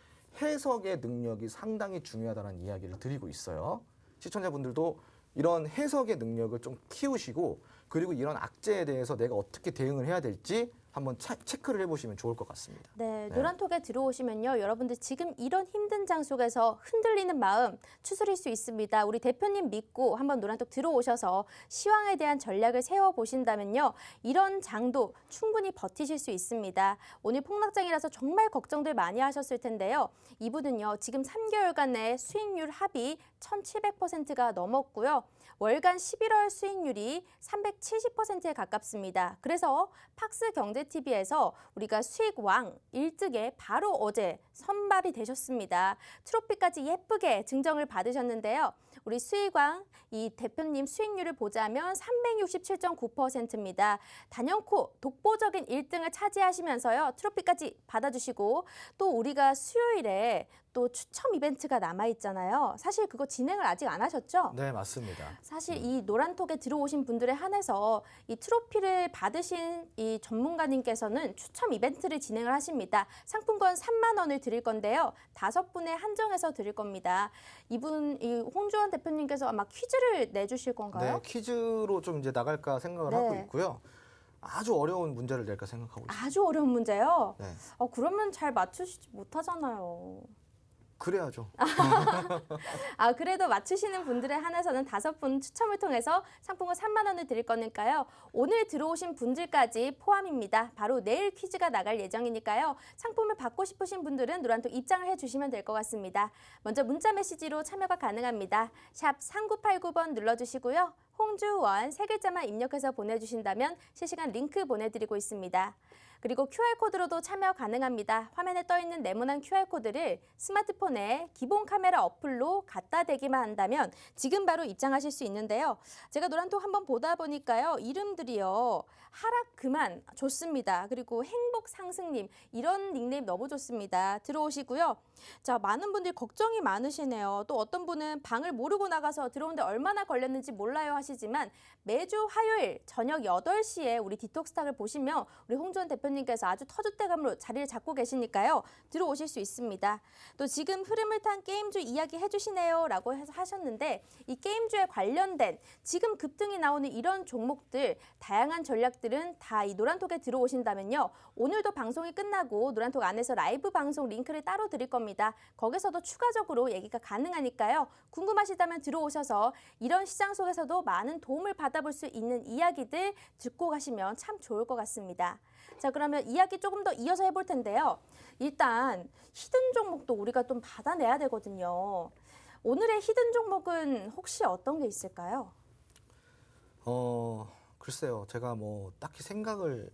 해석의 능력이 상당히 중요하다는 이야기를 드리고 있어요. 시청자분들도 이런 해석의 능력을 좀 키우시고 그리고 이런 악재에 대해서 내가 어떻게 대응을 해야 될지 한번 체크를 해보시면 좋을 것 같습니다. 네, 노란톡에 들어오시면요. 여러분들 지금 이런 힘든 장 속에서 흔들리는 마음 추스릴 수 있습니다. 우리 대표님 믿고 한번 노란톡 들어오셔서 시황에 대한 전략을 세워보신다면요. 이런 장도 충분히 버티실 수 있습니다. 오늘 폭락장이라서 정말 걱정들 많이 하셨을 텐데요. 이분은요. 지금 3개월간의 수익률 합이 1,700%가 넘었고요. 월간 11월 수익률이 370%에 가깝습니다. 그래서 팍스 경제TV에서 우리가 수익왕 1등에 바로 어제 선발이 되셨습니다. 트로피까지 예쁘게 증정을 받으셨는데요. 우리 수익왕 이 대표님 수익률을 보자면 367.9%입니다. 단연코 독보적인 1등을 차지하시면서요. 트로피까지 받아주시고 또 우리가 수요일에 또 추첨 이벤트가 남아있잖아요. 사실 그거 진행을 아직 안 하셨죠? 네, 맞습니다. 사실 이 노란톡에 들어오신 분들에 한해서 이 트로피를 받으신 이 전문가님께서는 추첨 이벤트를 진행을 하십니다. 상품권 3만 원을 드릴 건데요. 5분에 한정해서 드릴 겁니다. 이분 이 홍주원 대표님께서 아마 퀴즈를 내주실 건가요? 네, 퀴즈로 좀 이제 나갈까 생각을 네. 하고 있고요. 아주 어려운 문제를 낼까 생각하고 있습니다. 아주 어려운 문제요? 네. 그러면 잘 맞추시지 못하잖아요. 그래야죠. 그래도 맞추시는 분들에 한해서는 5분 추첨을 통해서 상품권 3만 원을 드릴 거니까요. 오늘 들어오신 분들까지 포함입니다. 바로 내일 퀴즈가 나갈 예정이니까요. 상품을 받고 싶으신 분들은 노란톡 입장을 해주시면 될 것 같습니다. 먼저 문자 메시지로 참여가 가능합니다. 샵 3989번 눌러주시고요. 홍주원 3글자만 입력해서 보내주신다면 실시간 링크 보내드리고 있습니다. 그리고 QR코드로도 참여 가능합니다. 화면에 떠있는 네모난 QR코드를 스마트폰에 기본 카메라 어플로 갖다 대기만 한다면 지금 바로 입장하실 수 있는데요. 제가 노란톡 한번 보다 보니까요. 이름들이요. 하락 그만 좋습니다. 그리고 행복 상승님 이런 닉네임 너무 좋습니다. 들어오시고요. 자, 많은 분들이 걱정이 많으시네요. 또 어떤 분은 방을 모르고 나가서 들어오는데 얼마나 걸렸는지 몰라요 하시지만 매주 화요일 저녁 8시에 우리 디톡스탁을 보시면 우리 홍주원 대표 대표님께서 아주 터줏대감으로 자리를 잡고 계시니까요. 들어오실 수 있습니다. 또 지금 흐름을 탄 게임주 이야기 해주시네요 라고 하셨는데 이 게임주에 관련된 지금 급등이 나오는 이런 종목들 다양한 전략들은 다 이 노란톡에 들어오신다면요. 오늘도 방송이 끝나고 노란톡 안에서 라이브 방송 링크를 따로 드릴 겁니다. 거기서도 추가적으로 얘기가 가능하니까요. 궁금하시다면 들어오셔서 이런 시장 속에서도 많은 도움을 받아볼 수 있는 이야기들 듣고 가시면 참 좋을 것 같습니다. 자, 그러면 이야기 조금 더 이어서 해볼 텐데요. 일단 히든 종목도 우리가 좀 받아내야 되거든요. 오늘의 히든 종목은 혹시 어떤 게 있을까요? 글쎄요. 제가 뭐 딱히 생각을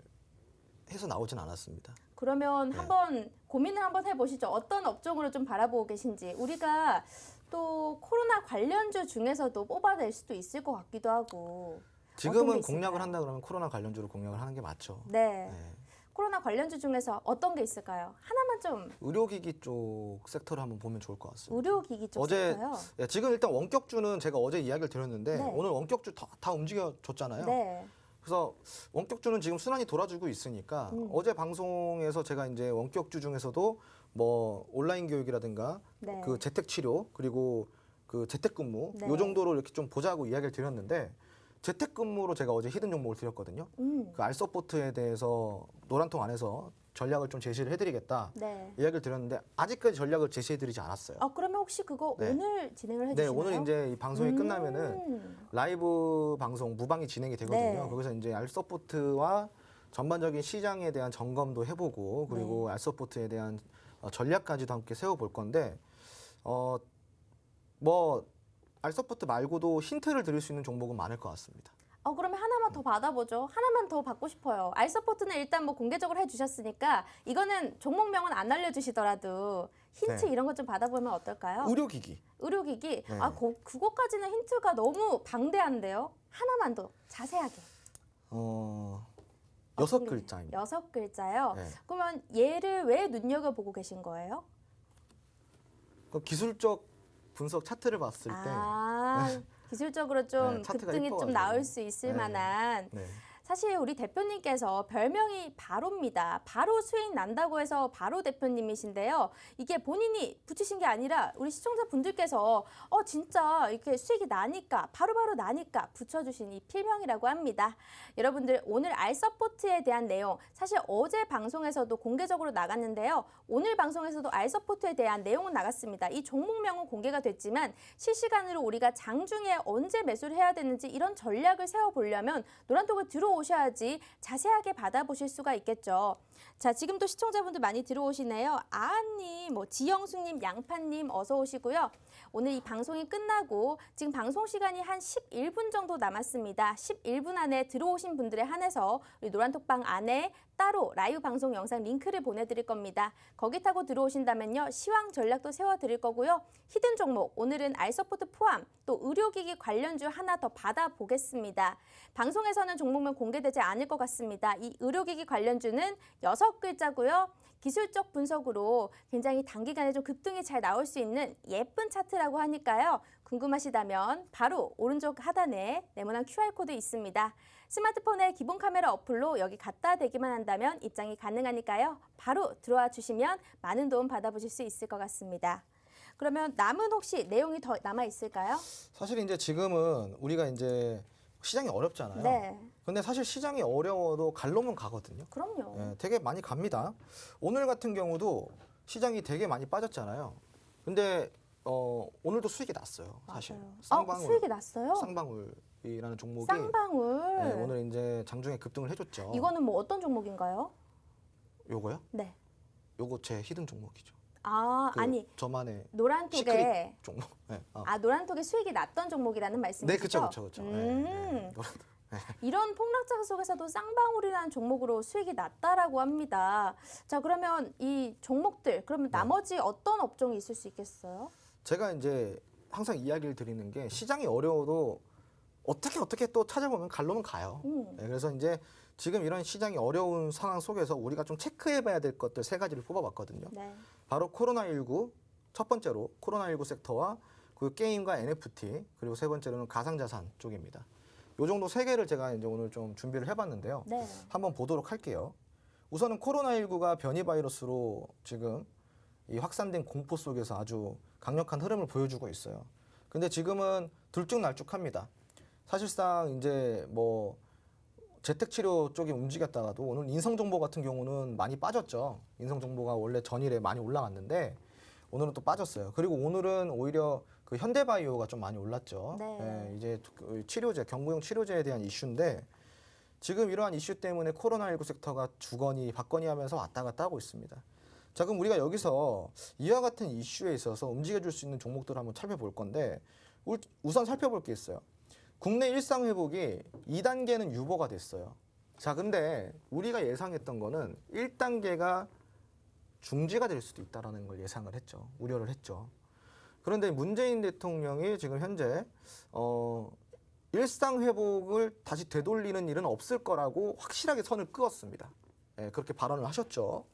해서 나오진 않았습니다. 그러면 네. 한번 고민을 한번 해보시죠. 어떤 업종으로 좀 바라보고 계신지. 우리가 또 코로나 관련주 중에서도 뽑아낼 수도 있을 것 같기도 하고. 어떤 게 지금은 있을까요? 공략을 한다 그러면 코로나 관련주로 공략을 하는 게 맞죠. 네. 네. 코로나 관련주 중에서 어떤 게 있을까요? 하나만 좀. 의료기기 쪽 섹터를 한번 보면 좋을 것 같습니다. 의료기기 쪽 어제 섹터요? 예, 지금 일단 원격주는 제가 어제 이야기를 드렸는데 네. 오늘 원격주 다 움직여줬잖아요. 네. 그래서 원격주는 지금 순환이 돌아주고 있으니까 어제 방송에서 제가 이제 원격주 중에서도 뭐 온라인 교육이라든가 네. 그 재택 치료 그리고 그 재택근무 네. 요 정도로 이렇게 좀 보자고 이야기를 드렸는데 재택근무로 제가 어제 히든 종목을 드렸거든요. 그 알서포트에 대해서 노란통 안에서 전략을 좀 제시를 해드리겠다 네. 이야기를 드렸는데 아직까지 전략을 제시해드리지 않았어요. 그러면 혹시 그거 네. 오늘 진행을 네, 해주시나요? 오늘 이제 이 방송이 끝나면은 라이브 방송 무방이 진행이 되거든요. 네. 거기서 이제 알서포트와 전반적인 시장에 대한 점검도 해보고 그리고 네. 알서포트에 대한 전략까지도 함께 세워볼 건데 뭐 알서포트 말고도 힌트를 드릴 수 있는 종목은 많을 것 같습니다. 그러면 하나만 더 받아보죠. 하나만 더 받고 싶어요. 알서포트는 일단 뭐 공개적으로 해주셨으니까 이거는 종목명은 안 알려주시더라도 힌트 네. 이런 것 좀 받아보면 어떨까요? 의료기기. 의료기기. 네. 그거까지는 힌트가 너무 방대한데요. 하나만 더 자세하게. 6글자입니다. 6글자요? 네. 그러면 얘를 왜 눈여겨보고 계신 거예요? 그 기술적 분석 차트를 봤을 때 기술적으로 좀 네, 차트가 급등이 좀 이뻐가지고. 나올 수 있을 네. 만한 네. 사실 우리 대표님께서 별명이 바로입니다. 바로 수익 난다고 해서 바로 대표님이신데요. 이게 본인이 붙이신 게 아니라 우리 시청자분들께서 진짜 이렇게 수익이 나니까 바로바로 나니까 붙여주신 이 필명이라고 합니다. 여러분들 오늘 알서포트에 대한 내용 사실 어제 방송에서도 공개적으로 나갔는데요. 오늘 방송에서도 알서포트에 대한 내용은 나갔습니다. 이 종목명은 공개가 됐지만 실시간으로 우리가 장중에 언제 매수를 해야 되는지 이런 전략을 세워보려면 노란톡을 들어오셔야지 자세하게 받아보실 수가 있겠죠. 자, 지금도 시청자분들 많이 들어오시네요. 아한님, 지영숙님, 양파님 어서 오시고요. 오늘 이 방송이 끝나고 지금 방송 시간이 한 11분 정도 남았습니다. 11분 안에 들어오신 분들에 한해서 우리 노란톡방 안에 따로 라이브 방송 영상 링크를 보내드릴 겁니다. 거기 타고 들어오신다면요. 시황 전략도 세워드릴 거고요. 히든 종목, 오늘은 알서포트 포함 또 의료기기 관련주 하나 더 받아보겠습니다. 방송에서는 종목명 공개되지 않을 것 같습니다. 이 의료기기 관련주는 6글자고요. 기술적 분석으로 굉장히 단기간에 좀 급등이 잘 나올 수 있는 예쁜 차트라고 하니까요. 궁금하시다면 바로 오른쪽 하단에 네모난 QR코드 있습니다. 스마트폰의 기본 카메라 어플로 여기 갖다 대기만 한다면 입장이 가능하니까요. 바로 들어와 주시면 많은 도움 받아보실 수 있을 것 같습니다. 그러면 남은 혹시 내용이 더 남아 있을까요? 사실 이제 지금은 우리가 이제 시장이 어렵잖아요. 네. 근데 사실 시장이 어려워도 갈 놈은 가거든요. 그럼요. 예, 되게 많이 갑니다. 오늘 같은 경우도 시장이 되게 많이 빠졌잖아요. 근데 오늘도 수익이 났어요. 사실. 맞아요. 쌍방울, 수익이 났어요? 쌍방울이라는 종목이 쌍방울. 네, 오늘 이제 장중에 급등을 해줬죠. 이거는 뭐 어떤 종목인가요? 요거요? 네. 요거 제 히든 종목이죠. 아니 저만의 노란톡에 시크릿 종목. 네, 노란톡에 수익이 났던 종목이라는 말씀이시죠? 네, 그렇죠. 이런 폭락장 속에서도 쌍방울이라는 종목으로 수익이 났다라고 합니다. 자, 그러면 이 종목들 그러면 나머지 어떤 업종이 있을 수 있겠어요? 제가 이제 항상 이야기를 드리는 게 시장이 어려워도 어떻게 또 찾아보면 갈 놈은 가요. 네, 그래서 이제 지금 이런 시장이 어려운 상황 속에서 우리가 좀 체크해봐야 될 것들 3가지를 뽑아봤거든요. 네. 바로 코로나19 첫 번째로 코로나19 섹터와 그 게임과 NFT 그리고 세 번째로는 가상자산 쪽입니다. 요 정도 3개를 제가 이제 오늘 좀 준비를 해봤는데요. 네. 한번 보도록 할게요. 우선은 코로나19가 변이 바이러스로 지금 이 확산된 공포 속에서 아주 강력한 흐름을 보여주고 있어요. 근데 지금은 들쭉날쭉합니다. 사실상 이제 뭐 재택치료 쪽이 움직였다가도 오늘 인성정보 같은 경우는 많이 빠졌죠. 인성정보가 원래 전일에 많이 올라갔는데 오늘은 또 빠졌어요. 그리고 오늘은 오히려 그 현대바이오가 좀 많이 올랐죠. 네. 예, 이제 그 치료제, 경구용 치료제에 대한 이슈인데 지금 이러한 이슈 때문에 코로나19 섹터가 주거니 받거니 하면서 왔다 갔다 하고 있습니다. 자, 그럼 우리가 여기서 이와 같은 이슈에 있어서 움직여줄 수 있는 종목들을 한번 살펴볼 건데 우선 살펴볼 게 있어요. 국내 일상 회복이 2단계는 유보가 됐어요. 자, 근데 우리가 예상했던 거는 1단계가 중지가 될 수도 있다라는 걸 예상을 했죠. 우려를 했죠. 그런데 문재인 대통령이 지금 현재 일상 회복을 다시 되돌리는 일은 없을 거라고 확실하게 선을 그었습니다. 예, 그렇게 발언을 하셨죠.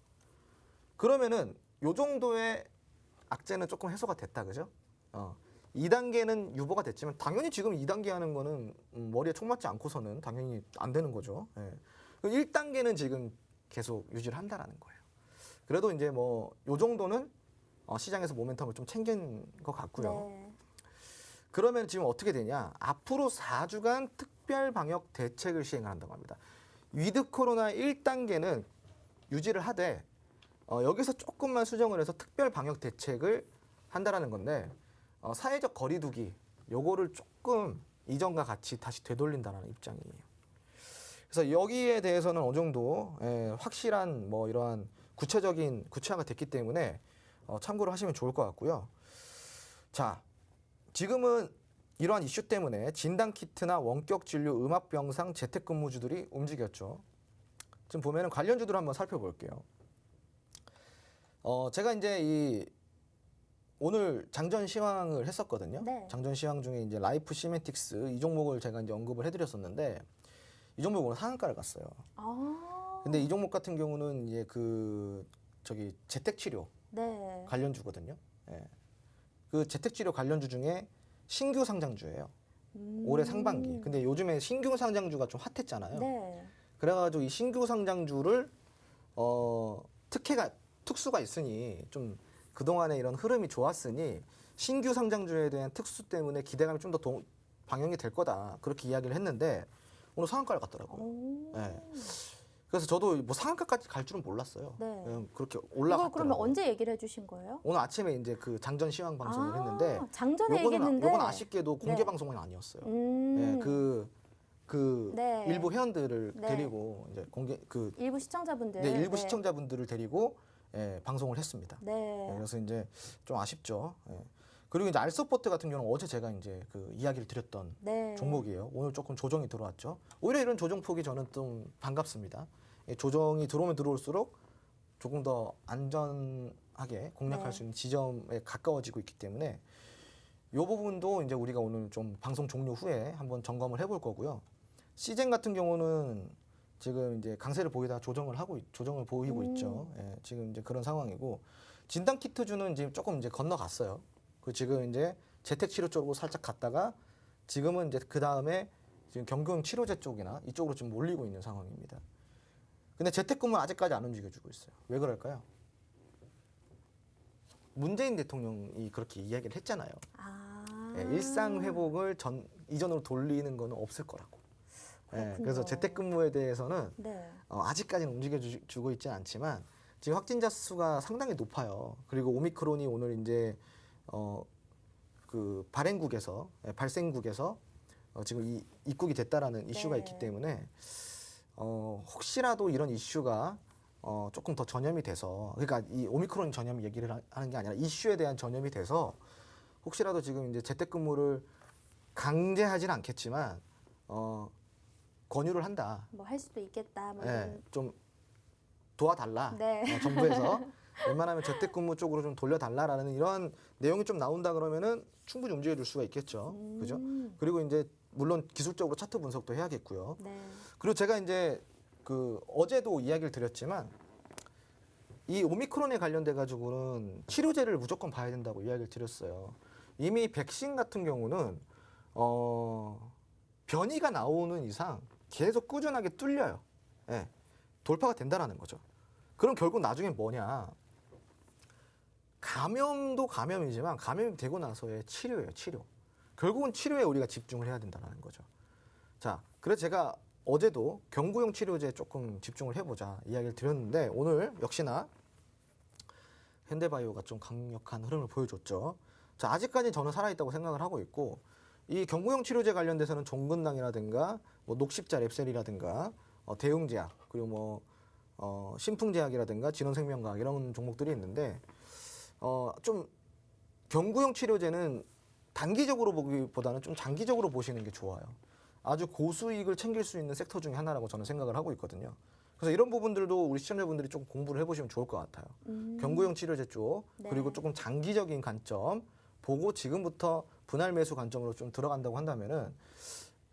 그러면은 요 정도의 악재는 조금 해소가 됐다, 그죠? 2단계는 유보가 됐지만 당연히 지금 2단계 하는 거는 머리에 총 맞지 않고서는 당연히 안 되는 거죠. 예. 1단계는 지금 계속 유지를 한다라는 거예요. 그래도 이제 뭐 요 정도는 시장에서 모멘텀을 좀 챙긴 것 같고요. 네. 그러면 지금 어떻게 되냐? 앞으로 4주간 특별 방역 대책을 시행한다고 합니다. 위드 코로나 1단계는 유지를 하되 여기서 조금만 수정을 해서 특별 방역 대책을 한다라는 건데 사회적 거리두기 요거를 조금 이전과 같이 다시 되돌린다는 입장이에요. 그래서 여기에 대해서는 어느 정도 확실한 뭐 이러한 구체화가 됐기 때문에 참고를 하시면 좋을 것 같고요. 자, 지금은 이러한 이슈 때문에 진단키트나 원격 진료, 음압병상, 재택근무주들이 움직였죠. 지금 보면은 관련주들 한번 살펴볼게요. 제가 이제 오늘 장전 시황을 했었거든요. 네. 장전 시황 중에 이제 라이프 시메틱스 이 종목을 제가 이제 언급을 해드렸었는데 이 종목 오늘 상한가를 갔어요. 아. 근데 이 종목 같은 경우는 이제 재택치료 네. 관련주거든요. 예. 그 재택치료 관련주 중에 신규 상장주예요. 올해 상반기. 근데 요즘에 신규 상장주가 좀 핫했잖아요. 네. 그래가지고 이 신규 상장주를 특수가 있으니 좀 그동안에 이런 흐름이 좋았으니 신규 상장주에 대한 특수 때문에 기대감이 좀 더 방영이 될 거다. 그렇게 이야기를 했는데 오늘 상한가를 갔더라고요. 오. 예. 그래서 저도 뭐 상한가까지 갈 줄은 몰랐어요. 네. 그냥 그렇게 이걸 올라갔더라고요. 그러면 언제 얘기를 해주신 거예요? 오늘 아침에 이제 그 장전 시황 방송을 했는데 장전에 얘기했는데. 요건 아쉽게도 공개 네. 방송은 아니었어요. 음. 그 네. 일부 회원들을 네. 데리고 이제 일부 시청자분들. 일부 시청자분들을 데리고 방송을 했습니다. 네. 그래서 이제 좀 아쉽죠. 그리고 이제 알서포트 같은 경우는 어제 제가 이제 그 이야기를 드렸던 네. 종목이에요. 오늘 조금 조정이 들어왔죠. 오히려 이런 조정폭이 저는 좀 반갑습니다. 조정이 들어오면 들어올수록 조금 더 안전하게 공략할 네. 수 있는 지점에 가까워지고 있기 때문에 이 부분도 이제 우리가 오늘 좀 방송 종료 후에 한번 점검을 해볼 거고요. 시젠 같은 경우는 지금 이제 강세를 보이다 조정을 보이고 있죠. 지금 이제 그런 상황이고 진단 키트주는 지금 조금 이제 건너갔어요. 그 지금 이제 재택치료 쪽으로 살짝 갔다가 지금은 이제 그 다음에 지금 경구용 치료제 쪽이나 이쪽으로 지금 몰리고 있는 상황입니다. 근데 재택근무는 아직까지 안 움직여주고 있어요. 왜 그럴까요? 문재인 대통령이 그렇게 이야기를 했잖아요. 일상 회복을 이전으로 돌리는 거는 없을 거라고. 그래서 재택근무에 대해서는 네. 아직까지는 움직여주고 있지는 않지만 지금 확진자 수가 상당히 높아요. 그리고 오미크론이 오늘 이제 그 발생국에서 지금 입국이 됐다라는 이슈가 네. 있기 때문에 혹시라도 이런 이슈가 조금 더 전염이 돼서 그러니까 이 오미크론 전염 얘기를 하는 게 아니라 이슈에 대한 전염이 돼서 혹시라도 지금 이제 재택근무를 강제하지는 않겠지만 권유를 한다. 뭐 할 수도 있겠다. 뭐 좀 도와달라. 네. 정부에서 웬만하면 재택근무 쪽으로 좀 돌려달라라는 이런 내용이 좀 나온다 그러면은 충분히 움직여줄 수가 있겠죠. 그죠? 그리고 이제 물론 기술적으로 차트 분석도 해야겠고요. 네. 그리고 제가 이제 그 어제도 이야기를 드렸지만 이 오미크론에 관련돼 가지고는 치료제를 무조건 봐야 된다고 이야기를 드렸어요. 이미 백신 같은 경우는 변이가 나오는 이상 계속 꾸준하게 뚫려요. 돌파가 된다라는 거죠. 그럼 결국 나중에 뭐냐? 감염도 감염이지만 감염이 되고 나서의 치료예요, 치료. 결국은 치료에 우리가 집중을 해야 된다는 거죠. 자, 그래서 제가 어제도 경구용 치료제에 조금 집중을 해보자 이야기를 드렸는데 오늘 역시나 현대바이오가 좀 강력한 흐름을 보여줬죠. 자, 아직까지 저는 살아있다고 생각을 하고 있고 이 경구용 치료제 관련돼서는 종근당이라든가 뭐 녹십자 랩셀이라든가 대웅제약 그리고 뭐 신풍제약이라든가 진원생명과학 이런 종목들이 있는데 좀 경구용 치료제는 단기적으로 보기보다는 좀 장기적으로 보시는 게 좋아요. 아주 고수익을 챙길 수 있는 섹터 중에 하나라고 저는 생각을 하고 있거든요. 그래서 이런 부분들도 우리 시청자분들이 좀 공부를 해보시면 좋을 것 같아요. 경구용 치료제 쪽 네. 그리고 조금 장기적인 관점 보고 지금부터 분할 매수 관점으로 좀 들어간다고 한다면은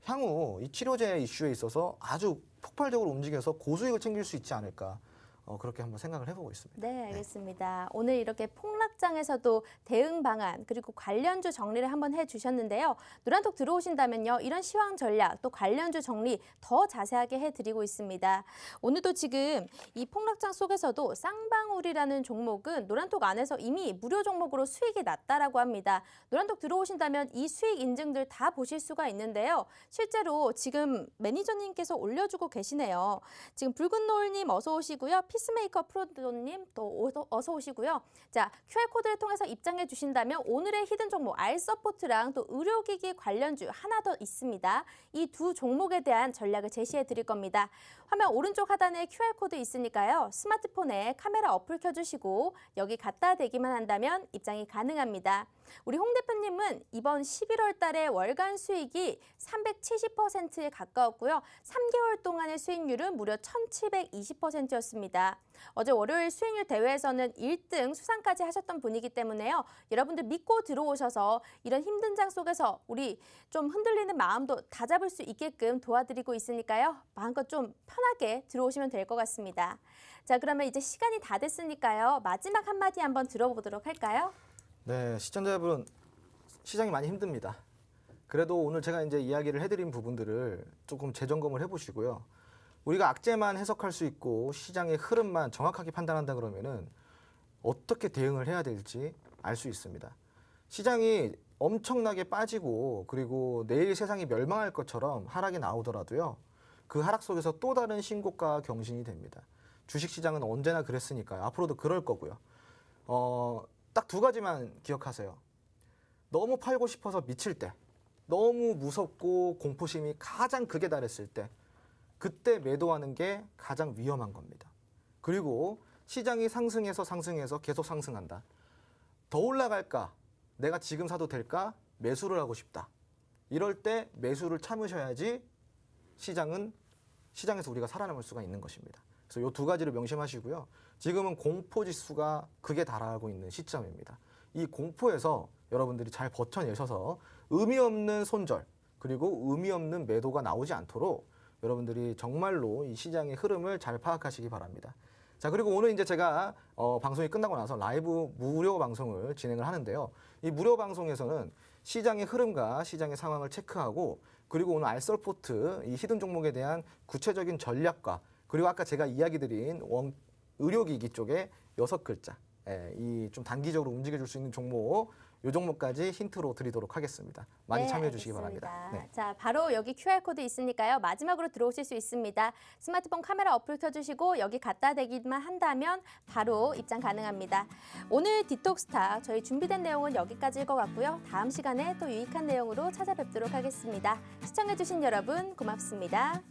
향후 이 치료제 이슈에 있어서 아주 폭발적으로 움직여서 고수익을 챙길 수 있지 않을까 그렇게 한번 생각을 해보고 있습니다. 네, 알겠습니다. 오늘 이렇게 폭락장에서도 대응 방안 그리고 관련주 정리를 한번 해주셨는데요. 노란톡 들어오신다면요. 이런 시황 전략 또 관련주 정리 더 자세하게 해드리고 있습니다. 오늘도 지금 이 폭락장 속에서도 쌍방울이라는 종목은 노란톡 안에서 이미 무료 종목으로 수익이 났다라고 합니다. 노란톡 들어오신다면 이 수익 인증들 다 보실 수가 있는데요. 실제로 지금 매니저님께서 올려주고 계시네요. 지금 붉은 노을님 어서 오시고요. 피스메이커 프로도님 또 어서 오시고요. 자, QR코드를 통해서 입장해 주신다면 오늘의 히든 종목 알서포트랑 또 의료기기 관련주 하나 더 있습니다. 이 두 종목에 대한 전략을 제시해 드릴 겁니다. 화면 오른쪽 하단에 QR코드 있으니까요. 스마트폰에 카메라 어플 켜주시고 여기 갖다 대기만 한다면 입장이 가능합니다. 우리 홍 대표님은 이번 11월 달에 월간 수익이 370%에 가까웠고요. 3개월 동안의 수익률은 무려 1720%였습니다. 어제 월요일 수익률 대회에서는 1등 수상까지 하셨던 분이기 때문에요. 여러분들 믿고 들어오셔서 이런 힘든 장 속에서 우리 좀 흔들리는 마음도 다잡을 수 있게끔 도와드리고 있으니까요. 마음껏 좀 편하게 들어오시면 될 것 같습니다. 자, 그러면 이제 시간이 다 됐으니까요. 마지막 한마디 한번 들어보도록 할까요? 네, 시청자 여러분, 시장이 많이 힘듭니다. 그래도 오늘 제가 이제 이야기를 해드린 부분들을 조금 재점검을 해보시고요. 우리가 악재만 해석할 수 있고 시장의 흐름만 정확하게 판단한다 그러면은 어떻게 대응을 해야 될지 알 수 있습니다. 시장이 엄청나게 빠지고 그리고 내일 세상이 멸망할 것처럼 하락이 나오더라도요. 그 하락 속에서 또 다른 신고가 경신이 됩니다. 주식시장은 언제나 그랬으니까요. 앞으로도 그럴 거고요. 딱 두 가지만 기억하세요. 너무 팔고 싶어서 미칠 때, 너무 무섭고 공포심이 가장 극에 달했을 때, 그때 매도하는 게 가장 위험한 겁니다. 그리고 시장이 상승해서 계속 상승한다. 더 올라갈까? 내가 지금 사도 될까? 매수를 하고 싶다. 이럴 때 매수를 참으셔야지 시장에서 우리가 살아남을 수가 있는 것입니다. 그래서 이 두 가지를 명심하시고요. 지금은 공포지수가 극에 달하고 있는 시점입니다. 이 공포에서 여러분들이 잘 버텨내셔서 의미 없는 손절 그리고 의미 없는 매도가 나오지 않도록 여러분들이 정말로 이 시장의 흐름을 잘 파악하시기 바랍니다. 자, 그리고 오늘 이제 제가 방송이 끝나고 나서 라이브 무료 방송을 진행을 하는데요. 이 무료 방송에서는 시장의 흐름과 시장의 상황을 체크하고 그리고 오늘 알서포트 이 히든 종목에 대한 구체적인 전략과 그리고 아까 제가 이야기 드린 의료기기 쪽에 6글자 이 좀 단기적으로 움직여줄 수 있는 종목 이 종목까지 힌트로 드리도록 하겠습니다. 많이 네, 참여해 주시기 알겠습니다. 바랍니다. 네. 자, 바로 여기 QR코드 있으니까요. 마지막으로 들어오실 수 있습니다. 스마트폰 카메라 어플 켜주시고 여기 갖다 대기만 한다면 바로 입장 가능합니다. 오늘 디톡스타 저희 준비된 내용은 여기까지일 것 같고요. 다음 시간에 또 유익한 내용으로 찾아뵙도록 하겠습니다. 시청해주신 여러분 고맙습니다.